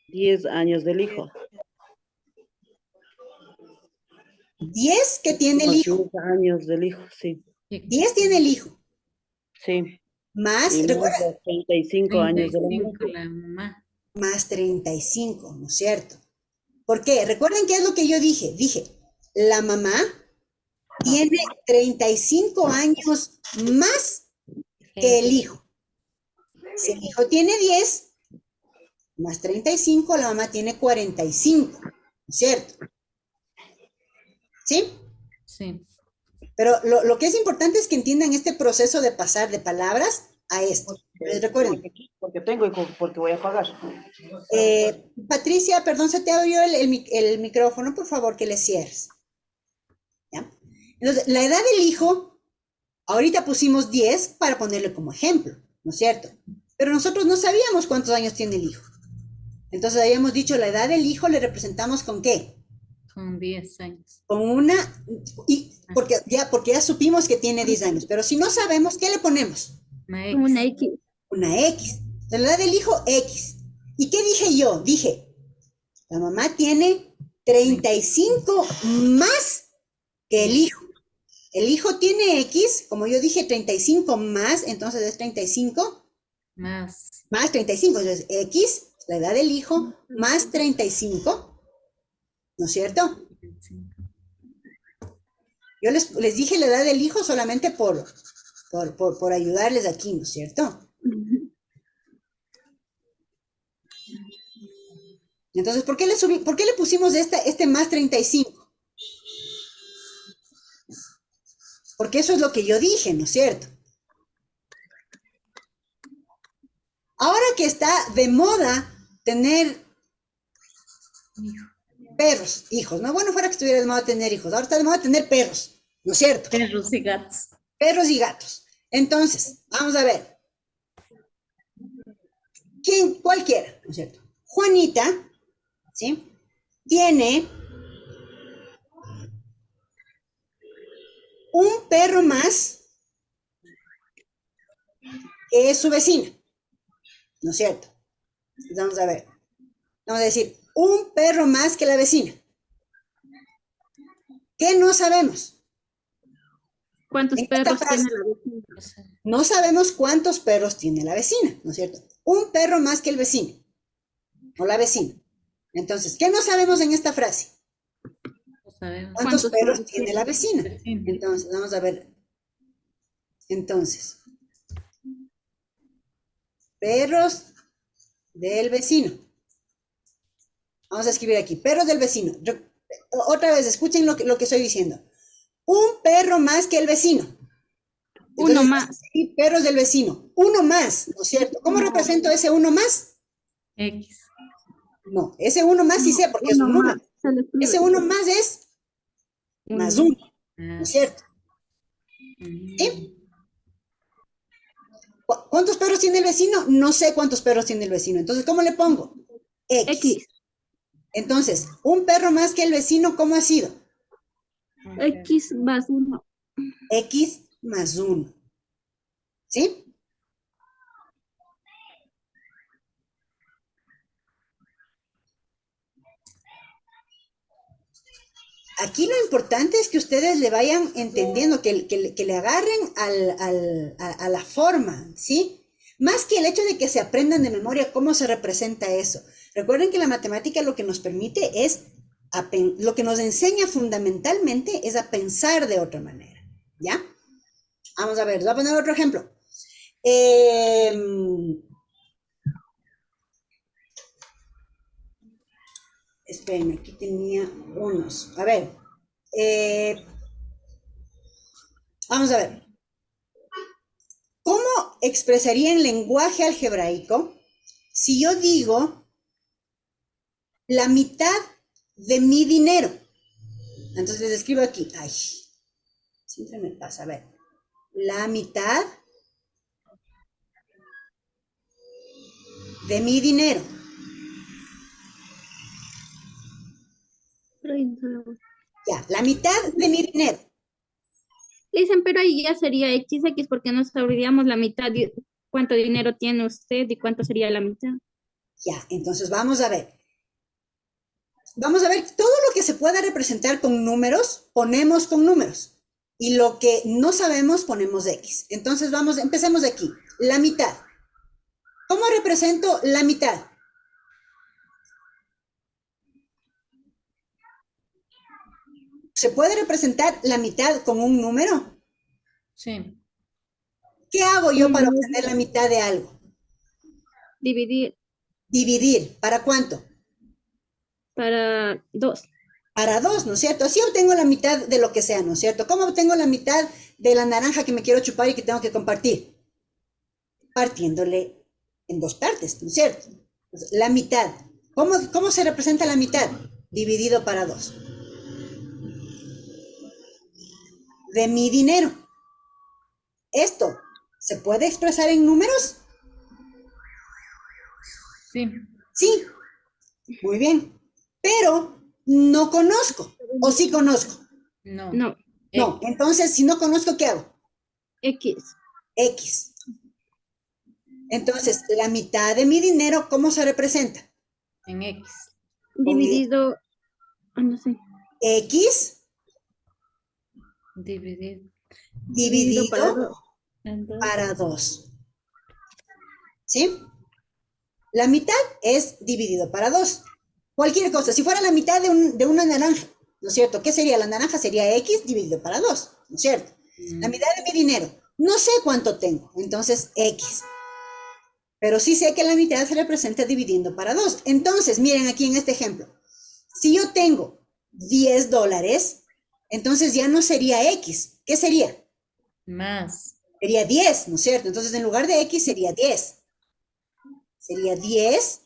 10 años del hijo. 10 que tiene el Los hijo. 10 años del hijo, sí. 10 tiene el hijo. Sí. más, Y recuerda, más los 35 años de la 35 mujer. la mamá. más 35, ¿no es cierto? ¿Por qué? Recuerden qué es lo que yo dije. Dije, la mamá tiene 35 años más que el hijo. Si el hijo tiene 10, más 35, la mamá tiene 45, ¿no es cierto? ¿Sí? Sí. Pero lo que es importante es que entiendan este proceso de pasar de palabras a esto. Entonces, recuerden, Porque tengo y porque voy a pagar. Patricia, perdón, se te abrió el micrófono, por favor, que le cierres. ¿Ya? Entonces, la edad del hijo, ahorita pusimos 10 para ponerle como ejemplo, ¿no es cierto? Pero nosotros no sabíamos cuántos años tiene el hijo. Entonces habíamos dicho, la edad del hijo le representamos ¿con qué? Con 10 años. Con una, porque ya supimos que tiene 10 años, pero si no sabemos, ¿qué le ponemos? Una Una X. X. Una X. La edad del hijo, X. ¿Y qué dije yo? Dije, la mamá tiene 35 más que el hijo. El hijo tiene X, como yo dije, 35 más, entonces es 35 Más. más 35. Entonces, X, la edad del hijo, más 35, ¿no es cierto? 25. Yo les dije la edad del hijo solamente por ayudarles aquí, ¿no es cierto? Entonces, ¿por qué le pusimos este más 35? Porque eso es lo que yo dije, ¿no es cierto? Ahora que está de moda tener perros, hijos, ¿no? Bueno, fuera que estuviera de moda tener hijos, ahora está de moda tener perros, ¿no es cierto? Perros y gatos. Perros y gatos. Entonces, vamos a ver. Cualquiera, ¿no es cierto? Juanita, ¿sí? Tiene un perro más que es su vecina, ¿no es cierto? Entonces, vamos a ver. Vamos a decir, un perro más que la vecina. ¿Qué no sabemos? ¿Cuántos En esta perros frase, tiene la vecina? O sea, no sabemos cuántos perros tiene la vecina, ¿no es cierto? Un perro más que el vecino o la vecina. Entonces, ¿qué no sabemos en esta frase? no sabemos. ¿Cuántos ¿Cuántos perros perros tiene la vecina? Vecino. Entonces, vamos a ver. Entonces, perros del vecino. Vamos a escribir aquí, perros del vecino. Otra vez, escuchen lo que estoy diciendo. Un perro más que el vecino. Uno Entonces, más. sí, perros del vecino. Uno más, ¿no es cierto? ¿Cómo represento ese uno más? X. No, ese uno más sí sé porque es un Uno número. más. Se le escribe. Ese uno más es más uno, ¿no es cierto? ¿Sí? ¿Cuántos perros tiene el vecino? No sé cuántos perros tiene el vecino. Entonces, ¿cómo le pongo? X. X. Entonces, un perro más que el vecino, ¿cómo ha sido? X más 1. X más 1. ¿Sí? Aquí lo importante es que ustedes le vayan entendiendo, que le agarren a la forma, ¿sí? Más que el hecho de que se aprendan de memoria cómo se representa eso. Recuerden que la matemática lo que nos permite es, lo que nos enseña fundamentalmente es a pensar de otra manera, ¿ya? Vamos a ver, les voy a poner otro ejemplo. Espérenme, aquí tenía unos. A ver. Vamos a ver. ¿Cómo expresaría en lenguaje algebraico si yo digo la mitad de mi dinero? Entonces les escribo aquí. Ay, siempre me pasa. A ver. La mitad de mi dinero. Ya, la mitad de mi dinero. Dicen, pero ahí ya sería XX porque no sabríamos la mitad de cuánto dinero tiene usted y cuánto sería la mitad. Ya, entonces vamos a ver. Vamos a ver, todo lo que se pueda representar con números, ponemos con números. Y lo que no sabemos, ponemos X. Entonces empecemos de aquí. la mitad. ¿Cómo represento la mitad? ¿Se puede representar la mitad con un número? Sí. ¿Qué hago yo para obtener la mitad de algo? Dividir Dividir. ¿Para cuánto? para 2. Para 2, ¿no es cierto? Así obtengo la mitad de lo que sea, ¿no es cierto? ¿Cómo obtengo la mitad de la naranja que me quiero chupar y que tengo que compartir? Partiéndole en 2 partes, ¿no es cierto? Entonces, la mitad. ¿Cómo se representa la mitad? Dividido para 2. De mi dinero. ¿Esto se puede expresar en números? Sí. Sí. Muy bien. Pero no conozco. ¿O sí conozco? No. No, No. Entonces, si no conozco, ¿qué hago? X. X. Entonces, la mitad de mi dinero, ¿cómo se representa? En X. Dividido, no sé, X Dividir dividido para dividido 2. en 2. para 2. ¿Sí? La mitad es dividido para 2. Cualquier cosa, si fuera la mitad de una naranja, ¿no es cierto? ¿Qué sería? La naranja sería X dividido para 2, ¿no es cierto? La mitad de mi dinero, no sé cuánto tengo, entonces X. Pero sí sé que la mitad se representa dividiendo para 2. Entonces, miren aquí en este ejemplo. Si yo tengo $10, entonces ya no sería X. ¿Qué sería? Más. Sería 10, ¿no es cierto? Entonces, en lugar de X sería 10. Sería 10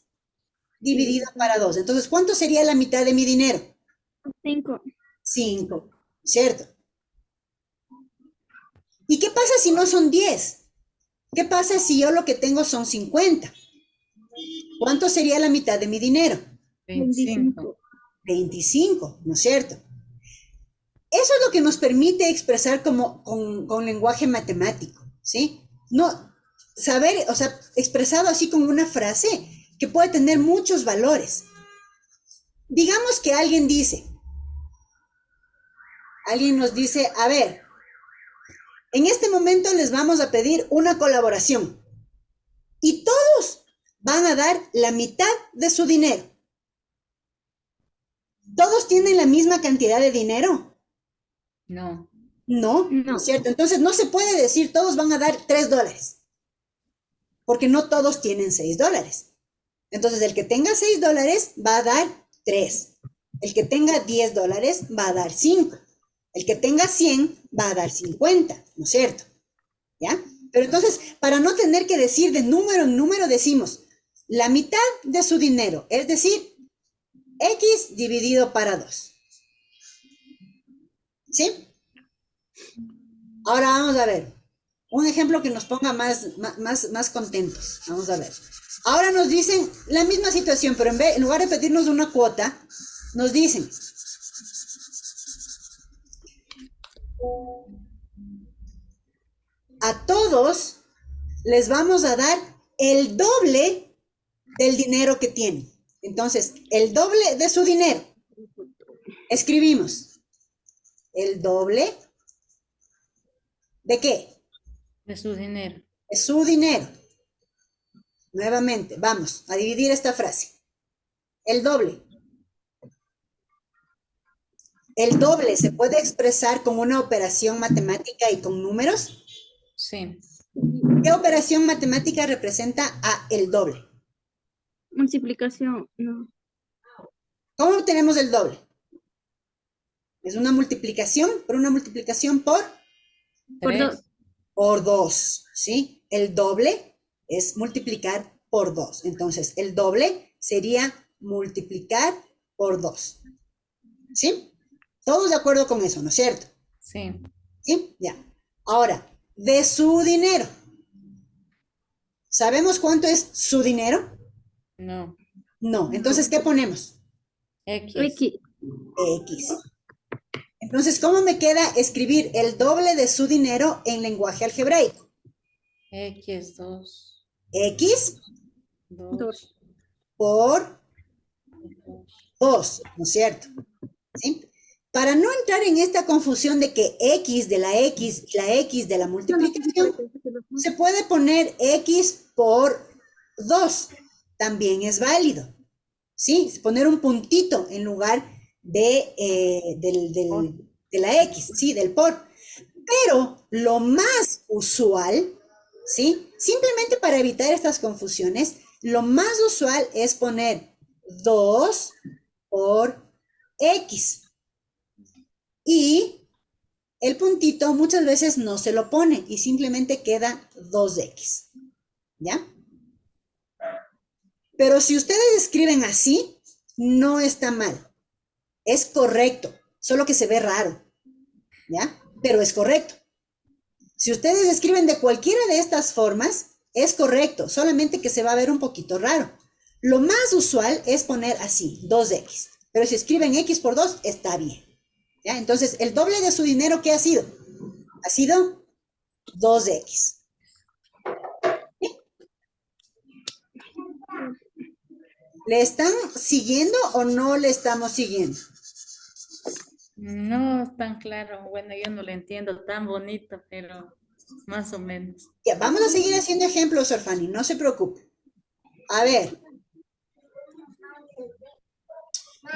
dividido para 2. Entonces, ¿cuánto sería la mitad de mi dinero? 5. 5, ¿cierto? ¿Y qué pasa si no son 10? ¿Qué pasa si yo lo que tengo son 50? ¿Cuánto sería la mitad de mi dinero? 25. 25, ¿no es cierto? Eso es lo que nos permite expresar con lenguaje matemático, ¿sí? No, saber, o sea, expresado así con una frase que puede tener muchos valores. Digamos que alguien nos dice, a ver, en este momento les vamos a pedir una colaboración y todos van a dar la mitad de su dinero. ¿Todos tienen la misma cantidad de dinero? No. No, ¿no No. es cierto? Entonces no se puede decir todos van a dar $3, porque no todos tienen $6. Entonces el que tenga $6 va a dar 3. El que tenga $10 va a dar 5. El que tenga 100 va a dar 50, ¿no es cierto? ¿Ya? Pero entonces, para no tener que decir de número en número, decimos la mitad de su dinero, es decir, X dividido para 2. ¿Sí? Ahora vamos a ver un ejemplo que nos ponga más contentos. Vamos a ver. Ahora nos dicen la misma situación, pero en lugar de pedirnos una cuota, nos dicen a todos les vamos a dar el doble del dinero que tienen. Entonces, el doble de su dinero. Escribimos el doble ¿de qué? De su dinero. De su dinero. Nuevamente, vamos a dividir esta frase. El doble. El doble se puede expresar con una operación matemática y con números. Sí. ¿Qué operación matemática representa a el doble? Multiplicación, no. ¿Cómo obtenemos el doble? Es una multiplicación, pero una multiplicación por Por 3. 2. por 2, ¿sí? El doble es multiplicar por 2. Entonces, el doble sería multiplicar por 2. ¿Sí? Todos de acuerdo con eso, ¿no es cierto? Sí. ¿Sí? Ya. Ahora, de su dinero. ¿Sabemos cuánto es su dinero? No. No. Entonces, ¿qué ponemos? X. X. X. Entonces, ¿cómo me queda escribir el doble de su dinero en lenguaje algebraico? X, 2. X 2. por 2, ¿no es cierto? ¿Sí? Para no entrar en esta confusión de que X de la X y la X de la multiplicación, se puede poner X por 2. También es válido. ¿Sí? Poner un puntito en lugar de, de la X, ¿sí? Del por. Pero lo más usual, ¿sí? Simplemente para evitar estas confusiones, lo más usual es poner 2 por X. Y el puntito muchas veces no se lo pone y simplemente queda 2X. ¿Ya? Pero si ustedes escriben así, no está mal. Es correcto, solo que se ve raro. ¿Ya? Pero es correcto. Si ustedes escriben de cualquiera de estas formas, es correcto, solamente que se va a ver un poquito raro. Lo más usual es poner así, 2X. Pero si escriben X por 2, está bien. ¿Ya? Entonces, el doble de su dinero, ¿qué ha sido? Ha sido 2X. ¿Le están siguiendo o no le estamos siguiendo? No es tan claro. Bueno, yo no lo entiendo tan bonito, pero más o menos. Ya, vamos a seguir haciendo ejemplos, Orfani, no se preocupe. A ver.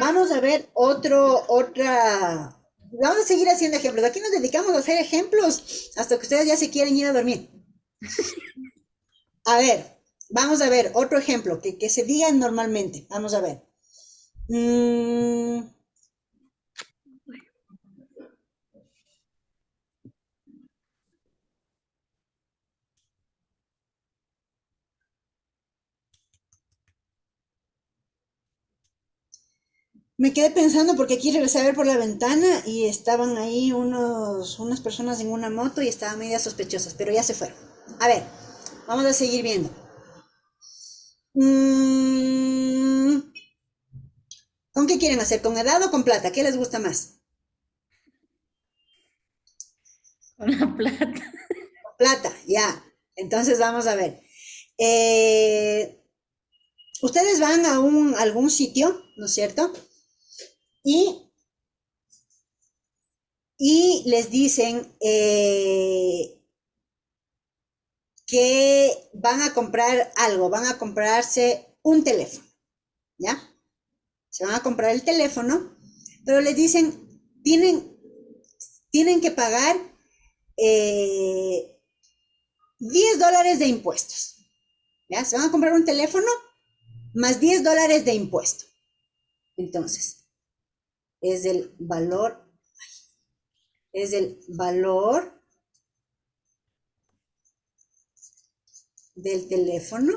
Vamos a ver otra. Vamos a seguir haciendo ejemplos. Aquí nos dedicamos a hacer ejemplos hasta que ustedes ya se quieren ir a dormir. A ver, vamos a ver otro ejemplo que se diga normalmente. Vamos a ver. Me quedé pensando porque aquí regresé a ver por la ventana y estaban ahí unas personas en una moto y estaban medias sospechosas, pero ya se fueron. A ver, vamos a seguir viendo. ¿Con qué quieren hacer? ¿Con edad o con plata? ¿Qué les gusta más? Con la plata. Plata, ya. Entonces vamos a ver. Ustedes van a algún sitio, ¿no es cierto? Y les dicen que van a comprar algo, van a comprarse un teléfono, ¿ya? Se van a comprar el teléfono, pero les dicen, tienen que pagar $10 de impuestos, ¿ya? Se van a comprar un teléfono más $10 de impuesto. Entonces, es el valor del teléfono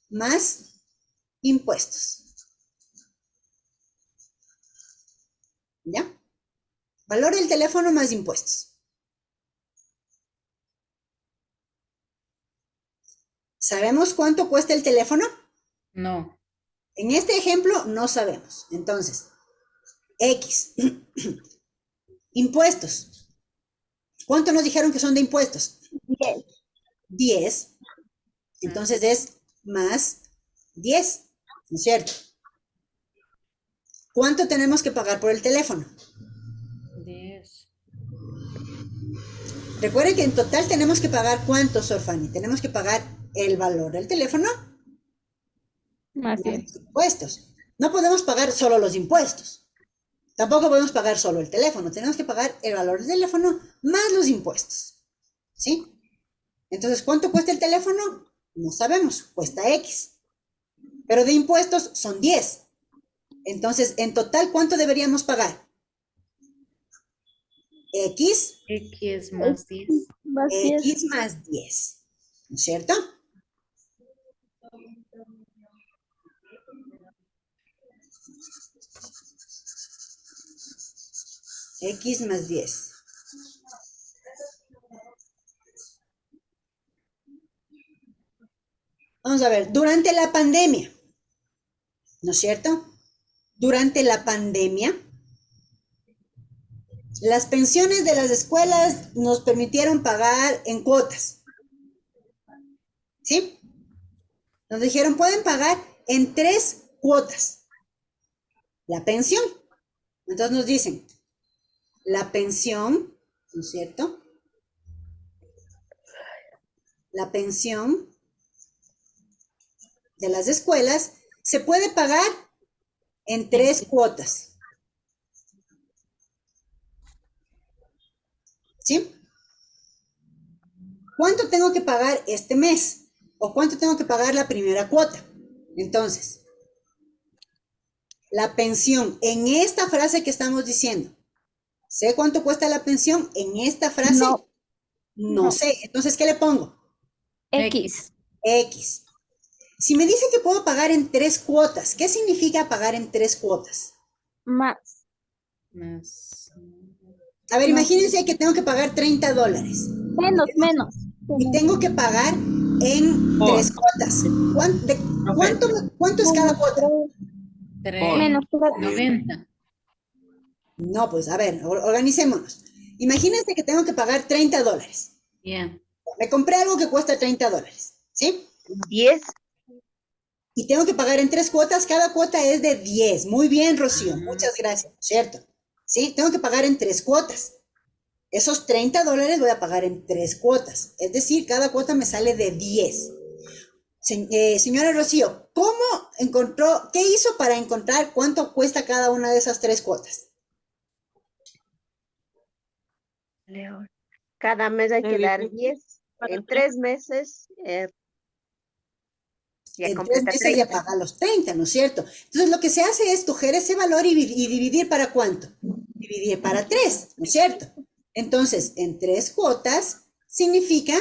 más impuestos. ¿Ya? Valor del teléfono más impuestos. ¿Sabemos cuánto cuesta el teléfono? No. En este ejemplo no sabemos. Entonces, X. Impuestos. ¿Cuánto nos dijeron que son de impuestos? 10. Entonces es más 10, ¿no es cierto? ¿Cuánto tenemos que pagar por el teléfono? 10. Recuerden que en total tenemos que pagar ¿cuánto, Sorfani? Tenemos que pagar el valor del teléfono Más más bien. los impuestos. No podemos pagar solo los impuestos. Tampoco podemos pagar solo el teléfono. Tenemos que pagar el valor del teléfono más los impuestos. ¿Sí? Entonces, ¿cuánto cuesta el teléfono? No sabemos. Cuesta X. Pero de impuestos son 10. Entonces, en total, ¿cuánto deberíamos pagar? X. X más 10. Más 10. X más 10. ¿No es cierto? X más 10. Vamos a ver, durante la pandemia, ¿no es cierto? Durante la pandemia, las pensiones de las escuelas nos permitieron pagar en cuotas. ¿Sí? Nos dijeron, pueden pagar en 3 cuotas la pensión. Entonces nos dicen, la pensión, ¿no es cierto? La pensión de las escuelas se puede pagar en 3 cuotas. ¿Sí? ¿Cuánto tengo que pagar este mes? ¿O cuánto tengo que pagar la primera cuota? Entonces, la pensión en esta frase que estamos diciendo. ¿Sé cuánto cuesta la pensión en esta frase? No. No sé. Entonces, ¿qué le pongo? X. X. Si me dice que puedo pagar en 3 cuotas, ¿qué significa pagar en 3 cuotas? Más. Más. A ver, imagínense que tengo que pagar $30 Menos. y tengo que pagar en 3 cuotas. ¿Cuánto es cada cuota? 3. Menos. 90. No, pues a ver, organicémonos. Imagínense que tengo que pagar $30. Bien. Me compré algo que cuesta $30, ¿sí? 10. Y tengo que pagar en 3 cuotas, cada cuota es de 10. Muy bien, Rocío, muchas gracias, ¿cierto? Sí, tengo que pagar en 3 cuotas. Esos $30 voy a pagar en 3 cuotas. Es decir, cada cuota me sale de 10. Señora Rocío, ¿qué hizo para encontrar cuánto cuesta cada una de esas 3 cuotas? León. Cada mes hay que dar 10. En 3 meses ya En 3 completa meses ya 30. paga los 30, ¿no es cierto? Entonces lo que se hace es coger ese valor y dividir ¿para cuánto? Dividir para 3, ¿no es cierto? Entonces, en 3 cuotas significa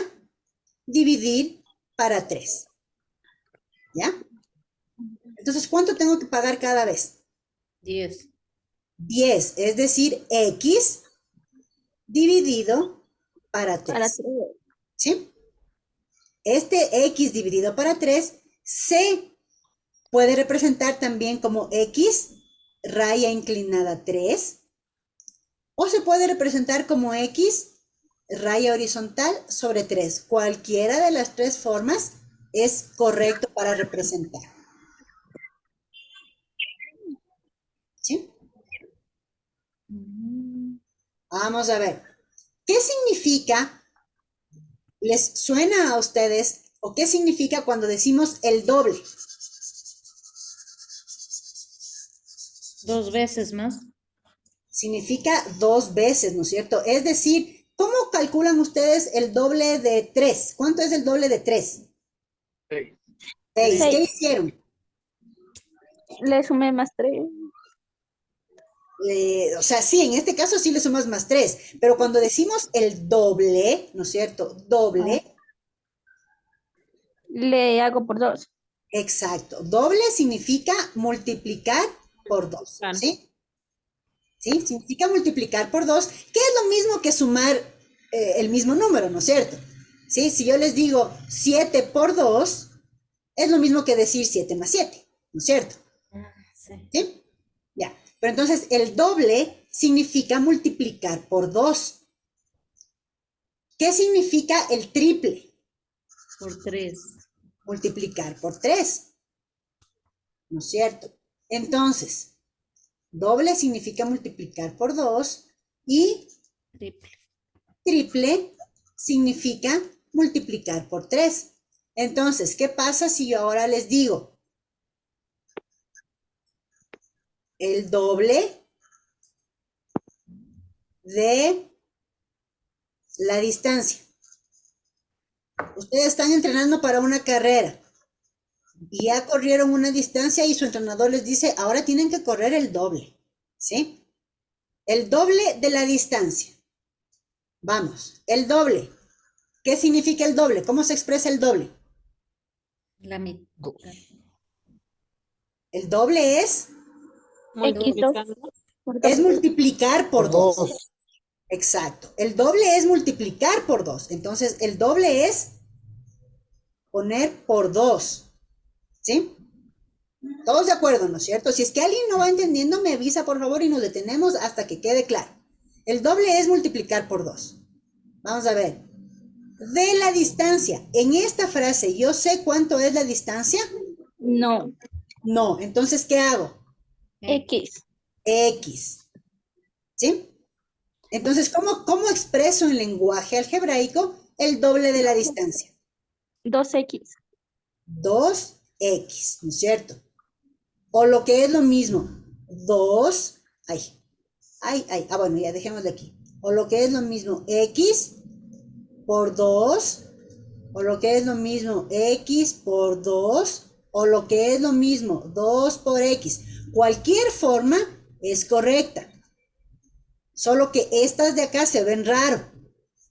dividir para 3. ¿Ya? Entonces, ¿cuánto tengo que pagar cada vez? 10. 10, es decir, X dividido para 3. ¿Sí? Este X dividido para 3 se puede representar también como X raya inclinada 3 o se puede representar como X raya horizontal sobre 3. Cualquiera de las 3 formas es correcto para representar. ¿Sí? Vamos a ver. ¿Qué significa? ¿Les suena a ustedes o qué significa cuando decimos el doble? 2 veces más. Significa 2 veces, ¿no es cierto? Es decir, ¿cómo calculan ustedes el doble de 3? ¿Cuánto es el doble de 3? 6. ¿Qué hicieron? Le sumé más 3. O sea, sí, en este caso sí le sumas más 3, pero cuando decimos el doble, ¿no es cierto? Doble. Le hago por 2. Exacto. Doble significa multiplicar por 2, ¿sí? ¿Sí? Significa multiplicar por 2, que es lo mismo que sumar el mismo número, ¿no es cierto? ¿Sí? Si yo les digo 7 por 2, es lo mismo que decir 7 más 7, ¿no es cierto? Sí. ¿Sí? Ya. Pero entonces el doble significa multiplicar por 2. ¿Qué significa el triple? Por 3. Multiplicar por 3. ¿No es cierto? Entonces, doble significa multiplicar por 2 y Triple. triple significa multiplicar por 3. Entonces, ¿qué pasa si yo ahora les digo el doble de la distancia? Ustedes están entrenando para una carrera y ya corrieron una distancia y su entrenador les dice, ahora tienen que correr el doble, ¿sí? El doble de la distancia. Vamos, el doble. ¿Qué significa el doble? ¿Cómo se expresa el doble? La mitad. El doble es multiplicar por 2. Exacto. El doble es multiplicar por 2. Entonces, el doble es poner por 2. ¿Sí? Todos de acuerdo, ¿no es cierto? Si es que alguien no va entendiendo, me avisa, por favor, y nos detenemos hasta que quede claro. El doble es multiplicar por 2. Vamos a ver. De la distancia. En esta frase, ¿yo sé cuánto es la distancia? No. No. Entonces, ¿qué hago? X. X. ¿Sí? Entonces, ¿cómo expreso en lenguaje algebraico el doble de la distancia? 2x. 2x, ¿no es cierto? O lo que es lo mismo, 2, bueno, ya dejémoslo aquí. O lo que es lo mismo, x por 2, o lo que es lo mismo, x por 2, o lo que es lo mismo, 2 por x. Cualquier forma es correcta. Solo que estas de acá se ven raro.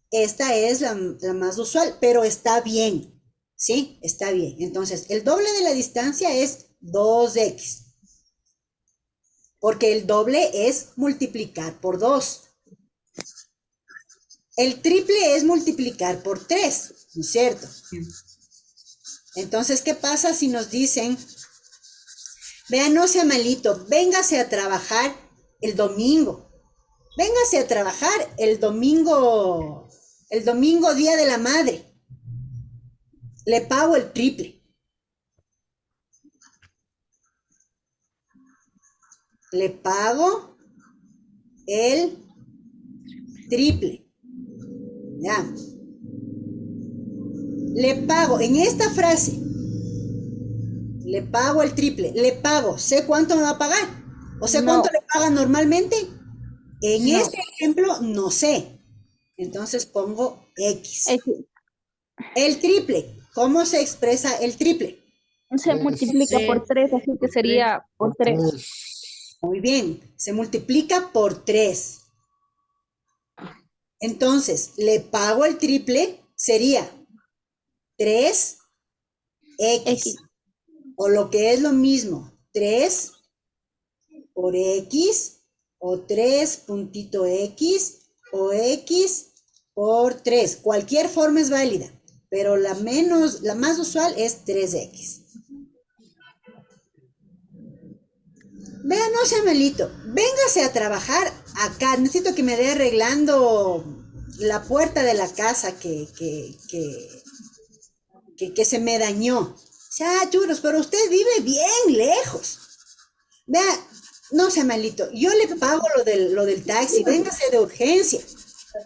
Esta es la más usual, pero está bien. ¿Sí? Está bien. Entonces, el doble de la distancia es 2x. Porque el doble es multiplicar por 2. El triple es multiplicar por 3, ¿no es cierto? Entonces, ¿qué pasa si nos dicen, vean, no sea malito, véngase a trabajar el domingo? Véngase a trabajar el domingo Día de la Madre. Le pago el triple. Le pago el triple. Ya. Le pago, en esta frase, le pago el triple. Le pago, ¿sé cuánto me va a pagar? ¿O sé cuánto le paga normalmente? En este ejemplo, no sé. Entonces pongo X. El triple. ¿Cómo se expresa el triple? Se multiplica por 3, así que sería por 3. Muy bien. Se multiplica por 3. Entonces, le pago el triple, sería 3x. O lo que es lo mismo, 3 por x, o 3 puntito x, o x por 3. Cualquier forma es válida, pero la más usual es 3x. Vean, no sea malito, véngase a trabajar acá. Necesito que me dé arreglando la puerta de la casa que se me dañó. Ya, churros, pero usted vive bien lejos. Vea, no sea malito, yo le pago lo del taxi, véngase de urgencia.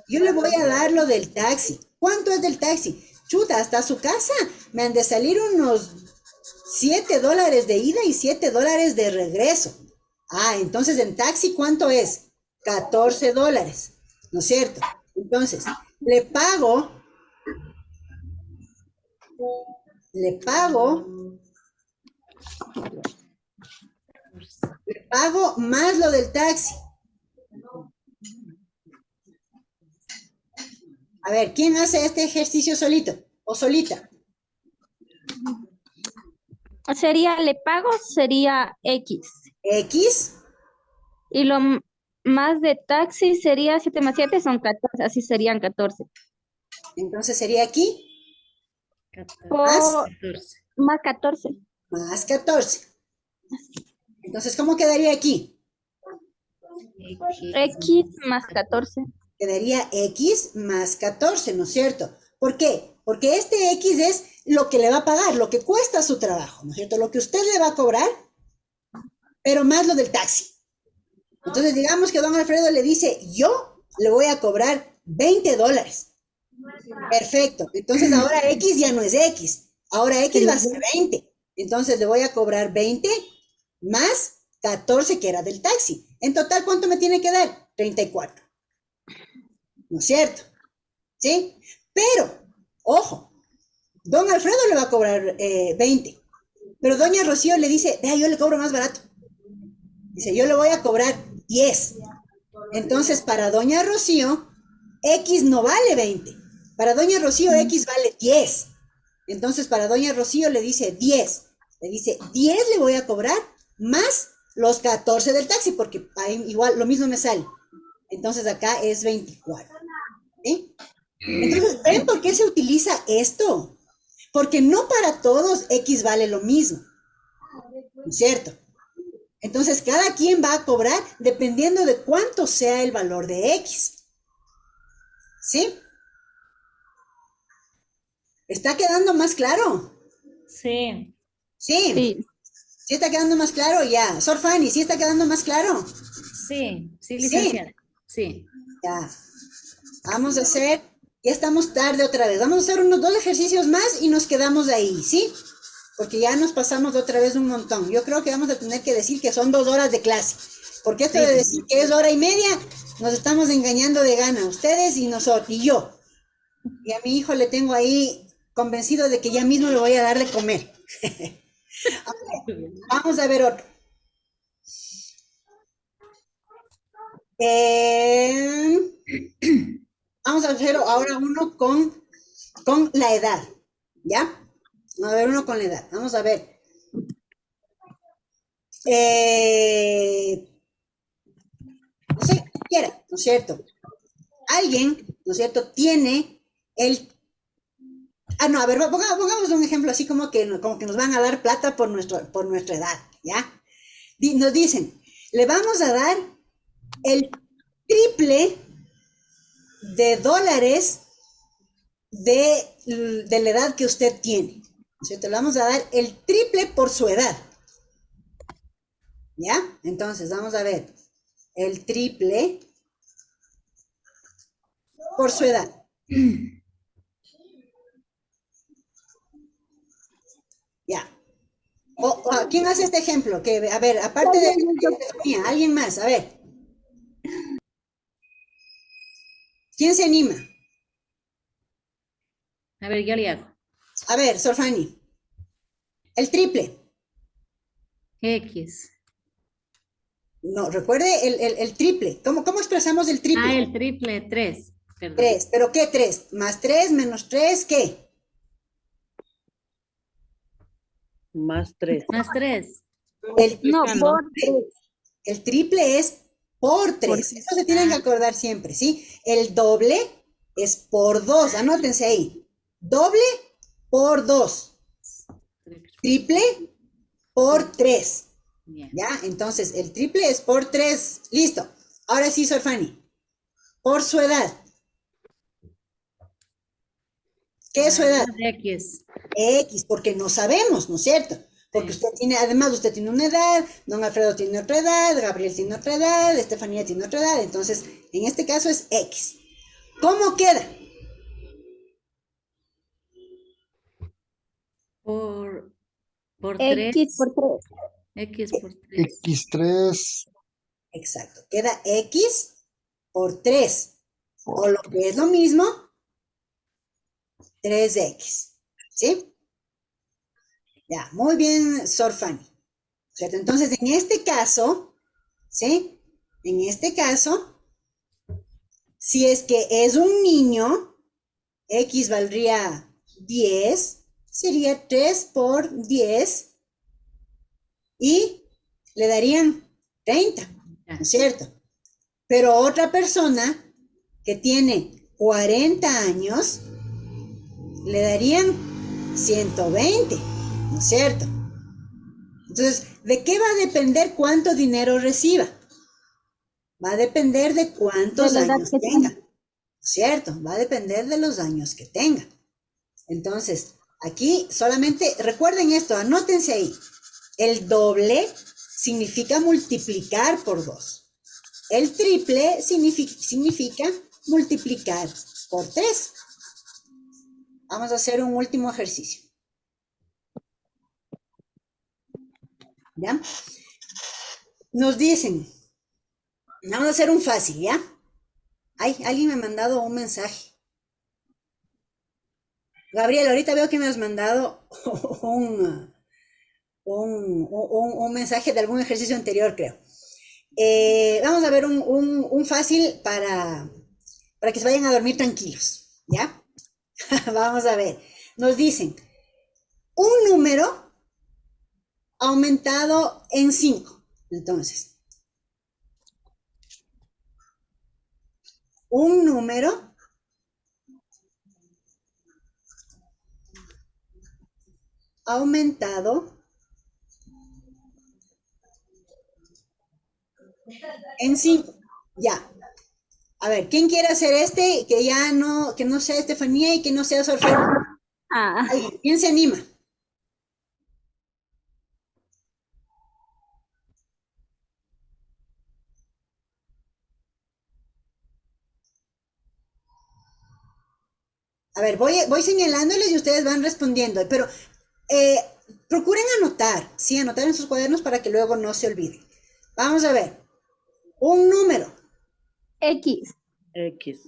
Yo le voy a dar lo del taxi. ¿Cuánto es del taxi? Chuta, hasta su casa me han de salir unos $7 de ida y $7 de regreso. Ah, entonces en taxi, ¿cuánto es? $14, ¿no es cierto? Entonces, le pago más lo del taxi. A ver, ¿quién hace este ejercicio solito o solita? Le pago sería X. X. Y lo más de taxi sería 7 más 7 son 14, así serían 14. Entonces sería aquí. Más 14. Más 14. Entonces, ¿cómo quedaría aquí? X más 14. Quedaría X más 14, ¿no es cierto? ¿Por qué? Porque este X es lo que le va a pagar, lo que cuesta su trabajo, ¿no es cierto? Lo que usted le va a cobrar, pero más lo del taxi. Entonces, digamos que don Alfredo le dice, yo le voy a cobrar $20. Perfecto. Entonces, ahora X ya no es X. Ahora X va a ser 20. Entonces, le voy a cobrar 20 más 14 que era del taxi. En total, ¿cuánto me tiene que dar? 34. ¿No es cierto? ¿Sí? Pero, ojo, don Alfredo le va a cobrar 20. Pero doña Rocío le dice, vea, yo le cobro más barato. Dice, yo le voy a cobrar 10. Entonces, para doña Rocío, X no vale 20. Para doña Rocío, X vale 10. Entonces, para doña Rocío le dice 10. Le dice, 10 le voy a cobrar más los 14 del taxi, porque ahí igual lo mismo me sale. Entonces, acá es 24. ¿Sí? Entonces, ¿ven por qué se utiliza esto? Porque no para todos X vale lo mismo. ¿No es cierto? Entonces, cada quien va a cobrar dependiendo de cuánto sea el valor de X. ¿Sí? ¿Está quedando más claro? Sí. Sí. ¿Sí está quedando más claro? Ya. Sor Fanny, ¿sí está quedando más claro? Sí, licenciada. Sí. Ya. Vamos a hacer, ya estamos tarde otra vez. Vamos a hacer unos 2 ejercicios más y nos quedamos ahí, ¿sí? Porque ya nos pasamos de otra vez un montón. Yo creo que vamos a tener que decir que son 2 horas de clase. Porque esto Sí, de decir que es hora y media, nos estamos engañando de gana, ustedes y nosotros, y yo. Y a mi hijo le tengo ahí convencido de que ya mismo le voy a dar de comer. Vamos a ver otro. Vamos a hacer ahora uno con la edad, ¿ya? Vamos a ver uno con la edad. Vamos a ver. No sé, quiera, ¿no es cierto? Alguien, ¿no es cierto?, tiene el... Ah, no, a ver, pongamos un ejemplo así como que nos van a dar plata por nuestra edad, ¿ya? Nos dicen, le vamos a dar el triple de dólares de la edad que usted tiene, ¿no es cierto? Le vamos a dar el triple por su edad, ¿ya? Entonces, vamos a ver, el triple por su edad. Ya. ¿Quién hace este ejemplo? Que, a ver, aparte de Estefanía, alguien más, a ver. ¿Quién se anima? A ver, yo le hago. A ver, Sorfani. El triple. X. No, recuerde el triple. ¿Cómo expresamos el triple? Ah, el triple, 3. Perdón. 3. ¿Pero qué 3? ¿Más 3, menos 3, qué? Más 3. Más 3. Multiplicando. El triple es por 3. Eso se tienen que acordar siempre, ¿sí? El doble es por 2. Anótense ahí. Doble por 2. Triple por 3. Bien. ¿Ya? Entonces, el triple es por 3. Listo. Ahora sí, Sorfani. Por su edad. ¿Qué es su edad? X. X, porque no sabemos, ¿no es cierto? Porque Sí. además usted tiene una edad, don Alfredo tiene otra edad, Gabriel tiene otra edad, Estefanía tiene otra edad, entonces, en este caso es X. ¿Cómo queda? Por 3. X por 3. X por 3. X3 Exacto, queda X por 3, o por lo que es lo mismo, 3X, ¿sí? Ya, muy bien, Sorfani. ¿Cierto? Entonces, en este caso, ¿sí? En este caso, si es que es un niño, X valdría 10, sería 3 por 10 y le darían 30, ¿no es cierto? Pero otra persona que tiene 40 años, le darían 120, ¿no es cierto? Entonces, ¿de qué va a depender cuánto dinero reciba? Va a depender de cuántos De la edad años que tenga, tenga. ¿cierto? Va a depender de los años que tenga. Entonces, aquí solamente recuerden esto, anótense ahí. El doble significa multiplicar por 2. El triple significa multiplicar por 3. Vamos a hacer un último ejercicio. ¿Ya? Nos dicen, vamos a hacer un fácil, ¿ya? Ay, alguien me ha mandado un mensaje. Gabriel, ahorita veo que me has mandado un mensaje de algún ejercicio anterior, creo. Vamos a ver un fácil para que se vayan a dormir tranquilos, ¿ya? Vamos a ver. Nos dicen, un número aumentado en 5. Entonces, un número aumentado en 5. Ya. A ver, ¿quién quiere hacer este? Que no sea Estefanía y que no sea Sorfeo. Ah, ¿Quién se anima? A ver, voy señalándoles y ustedes van respondiendo, pero procuren anotar, sí, anotar en sus cuadernos para que luego no se olviden. Vamos a ver, un número. X. X.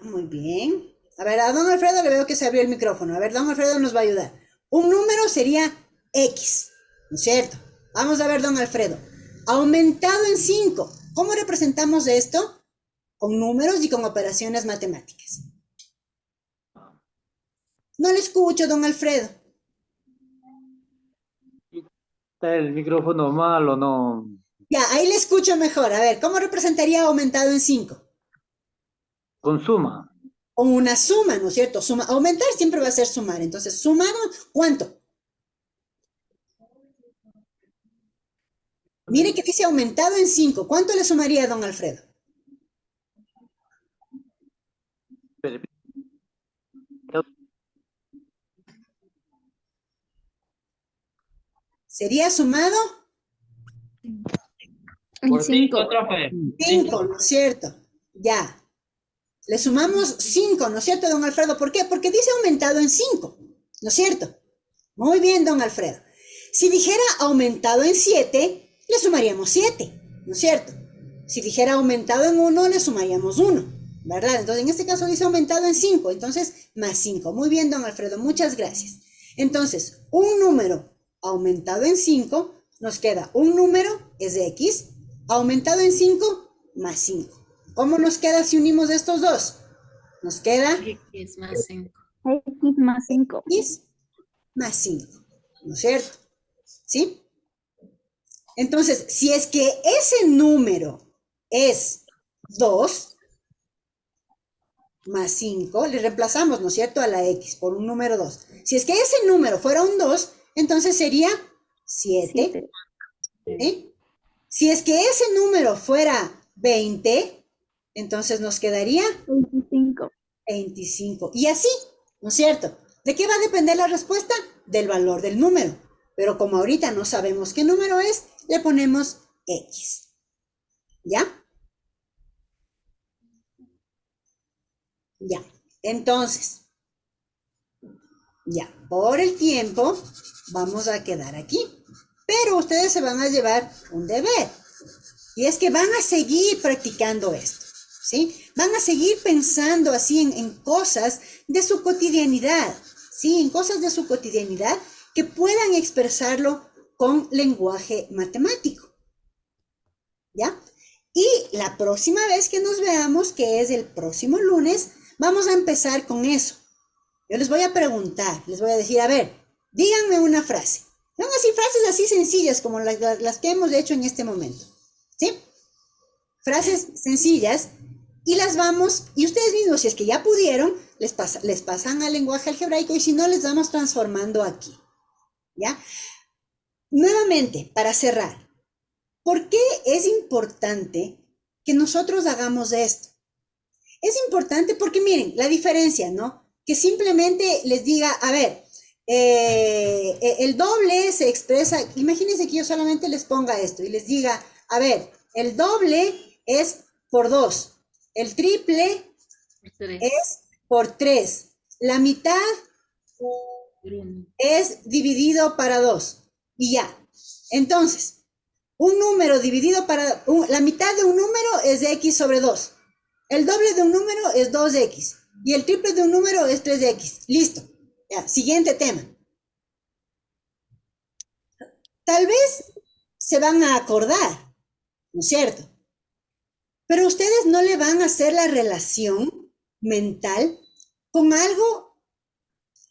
Muy bien. A ver, a don Alfredo le veo que se abrió el micrófono. A ver, don Alfredo nos va a ayudar. Un número sería X, ¿no es cierto? Vamos a ver, don Alfredo. Aumentado en 5. ¿Cómo representamos esto? Con números y con operaciones matemáticas. No le escucho, don Alfredo. ¿Está el micrófono mal o no? Ya, ahí le escucho mejor. A ver, ¿cómo representaría aumentado en 5? Con suma. Con una suma, ¿no es cierto? Suma, aumentar siempre va a ser sumar. Entonces, sumado, ¿cuánto? Mire que dice aumentado en 5. ¿Cuánto le sumaría a don Alfredo? ¿Sería sumado? Por 5, 5. profe. 5, ¿no es cierto? Ya. Le sumamos 5, ¿no es cierto, don Alfredo? ¿Por qué? Porque dice aumentado en 5, ¿no es cierto? Muy bien, don Alfredo. Si dijera aumentado en 7, le sumaríamos 7, ¿no es cierto? Si dijera aumentado en 1, le sumaríamos 1, ¿verdad? Entonces, en este caso dice aumentado en 5, entonces más 5. Muy bien, don Alfredo, muchas gracias. Entonces, un número aumentado en 5, nos queda un número, es de X, aumentado en 5, más 5. ¿Cómo nos queda si unimos estos dos? Nos queda X más 5. X más 5. X más 5, ¿no es cierto? ¿Sí? Entonces, si es que ese número es 2 más 5, le reemplazamos, ¿no es cierto?, a la X por un número 2. Si es que ese número fuera un 2, entonces sería 7. ¿Sí? Si es que ese número fuera 20, entonces nos quedaría 25. 25. Y así, ¿no es cierto? ¿De qué va a depender la respuesta? Del valor del número. Pero como ahorita no sabemos qué número es, le ponemos X. ¿Ya? Ya. Entonces, ya, por el tiempo vamos a quedar aquí. Pero ustedes se van a llevar un deber. Y es que van a seguir practicando esto, ¿sí? Van a seguir pensando así en cosas de su cotidianidad, ¿sí? En cosas de su cotidianidad que puedan expresarlo con lenguaje matemático, ¿ya? Y la próxima vez que nos veamos, que es el próximo lunes, vamos a empezar con eso. Yo les voy a preguntar, les voy a decir, a ver, díganme una frase. Son así frases así sencillas como las que hemos hecho en este momento, ¿sí? Frases sencillas y las vamos, y ustedes mismos, si es que ya pudieron, les pasan al lenguaje algebraico y si no, les vamos transformando aquí, ¿ya? Nuevamente, para cerrar, ¿por qué es importante que nosotros hagamos esto? Es importante porque miren, la diferencia, ¿no? Que simplemente les diga, a ver, el doble se expresa, imagínense que yo solamente les ponga esto y les diga, a ver, el doble es por 2, el triple es por 3, la mitad es dividido para 2 y ya. Entonces, un número dividido para, la mitad de un número es de X sobre 2, el doble de un número es 2X y el triple de un número es 3X. Listo. Ya, siguiente tema. Tal vez se van a acordar, ¿no es cierto? Pero ustedes no le van a hacer la relación mental con algo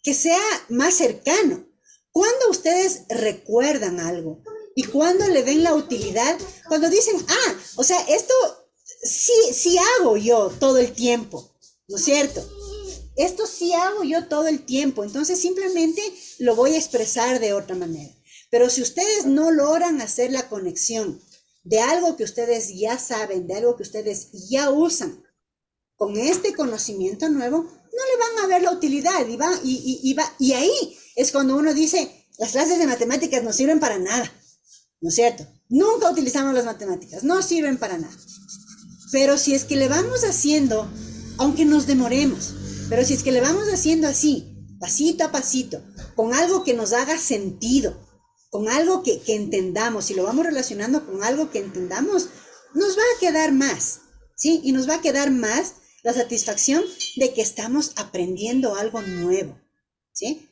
que sea más cercano. Cuando ustedes recuerdan algo y cuando le ven la utilidad, cuando dicen, o sea, esto sí hago yo todo el tiempo, ¿no es cierto? Esto sí hago yo todo el tiempo, entonces simplemente lo voy a expresar de otra manera. Pero si ustedes no logran hacer la conexión de algo que ustedes ya saben, de algo que ustedes ya usan, con este conocimiento nuevo, no le van a ver la utilidad y ahí es cuando uno dice, las clases de matemáticas no sirven para nada, ¿no es cierto? Nunca utilizamos las matemáticas, no sirven para nada. Pero si es que le vamos haciendo, aunque nos demoremos, Pero si es que le vamos haciendo así, pasito a pasito, con algo que nos haga sentido, con algo que entendamos, si lo vamos relacionando con algo que entendamos, nos va a quedar más, ¿sí? Y nos va a quedar más la satisfacción de que estamos aprendiendo algo nuevo, ¿sí?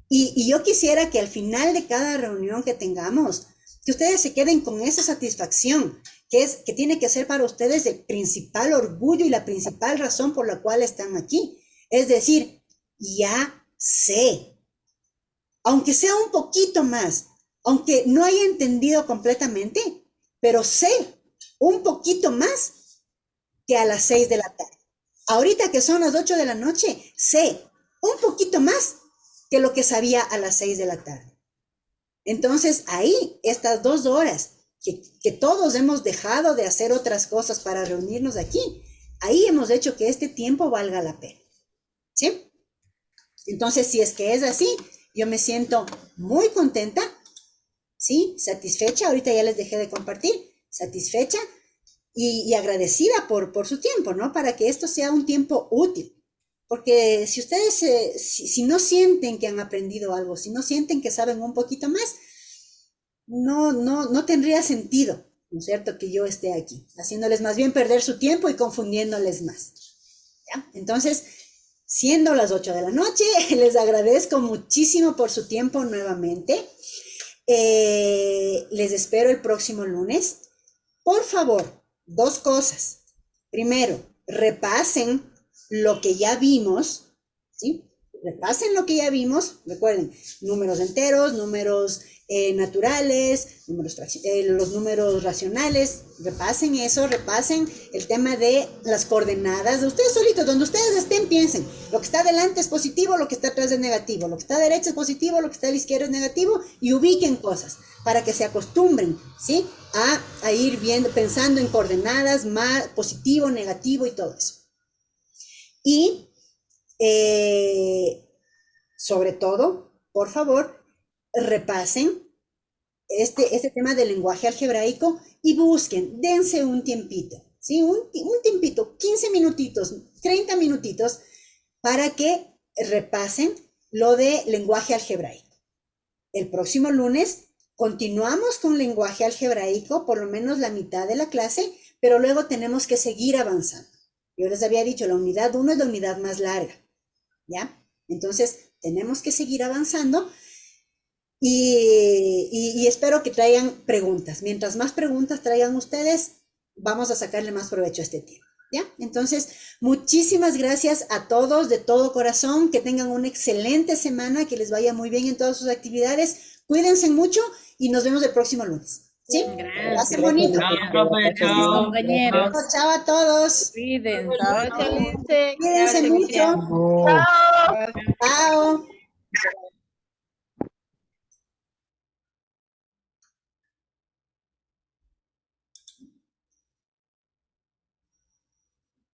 Y yo quisiera que al final de cada reunión que tengamos, que ustedes se queden con esa satisfacción, que tiene que ser para ustedes el principal orgullo y la principal razón por la cual están aquí. Es decir, ya sé, aunque sea un poquito más, aunque no haya entendido completamente, pero sé un poquito más que a las 6 de la tarde. Ahorita que son las 8 de la noche, sé un poquito más que lo que sabía a las 6 de la tarde. Entonces, ahí, estas 2 horas que todos hemos dejado de hacer otras cosas para reunirnos aquí, ahí hemos hecho que este tiempo valga la pena, ¿sí? Entonces, si es que es así, yo me siento muy contenta, ¿sí? Satisfecha, ahorita ya les dejé de compartir, satisfecha y agradecida por su tiempo, ¿no? Para que esto sea un tiempo útil. Porque si ustedes, si no sienten que han aprendido algo, si no sienten que saben un poquito más, no tendría sentido, ¿no es cierto?, que yo esté aquí, haciéndoles más bien perder su tiempo y confundiéndoles más, ¿ya? Entonces, siendo las 8 de la noche, les agradezco muchísimo por su tiempo nuevamente. Les espero el próximo lunes. Por favor, 2 cosas. Primero, repasen lo que ya vimos, ¿sí? Repasen lo que ya vimos. Recuerden, números enteros, números naturales, los números racionales. Repasen eso, repasen el tema de las coordenadas. De ustedes solitos, donde ustedes estén, piensen. Lo que está adelante es positivo, lo que está atrás es negativo. Lo que está a derecha es positivo, lo que está a la izquierda es negativo. Y ubiquen cosas para que se acostumbren, ¿sí? A ir viendo, pensando en coordenadas, más positivo, negativo y todo eso. Y sobre todo, por favor, repasen este tema del lenguaje algebraico y busquen, dense un tiempito, ¿sí? Un tiempito, 15 minutitos, 30 minutitos, para que repasen lo de lenguaje algebraico. El próximo lunes continuamos con lenguaje algebraico, por lo menos la mitad de la clase, pero luego tenemos que seguir avanzando. Yo les había dicho, la unidad 1 es la unidad más larga, ¿ya? Entonces, tenemos que seguir avanzando y espero que traigan preguntas. Mientras más preguntas traigan ustedes, vamos a sacarle más provecho a este tiempo, ¿ya? Entonces, muchísimas gracias a todos de todo corazón, que tengan una excelente semana, que les vaya muy bien en todas sus actividades. Cuídense mucho y nos vemos el próximo lunes. ¿Sí? Gracias. Bonito. Gracias, compañeros. Chao a todos. Cuídense. Chao, Chalice. Cuídense mucho. Chao. Chao.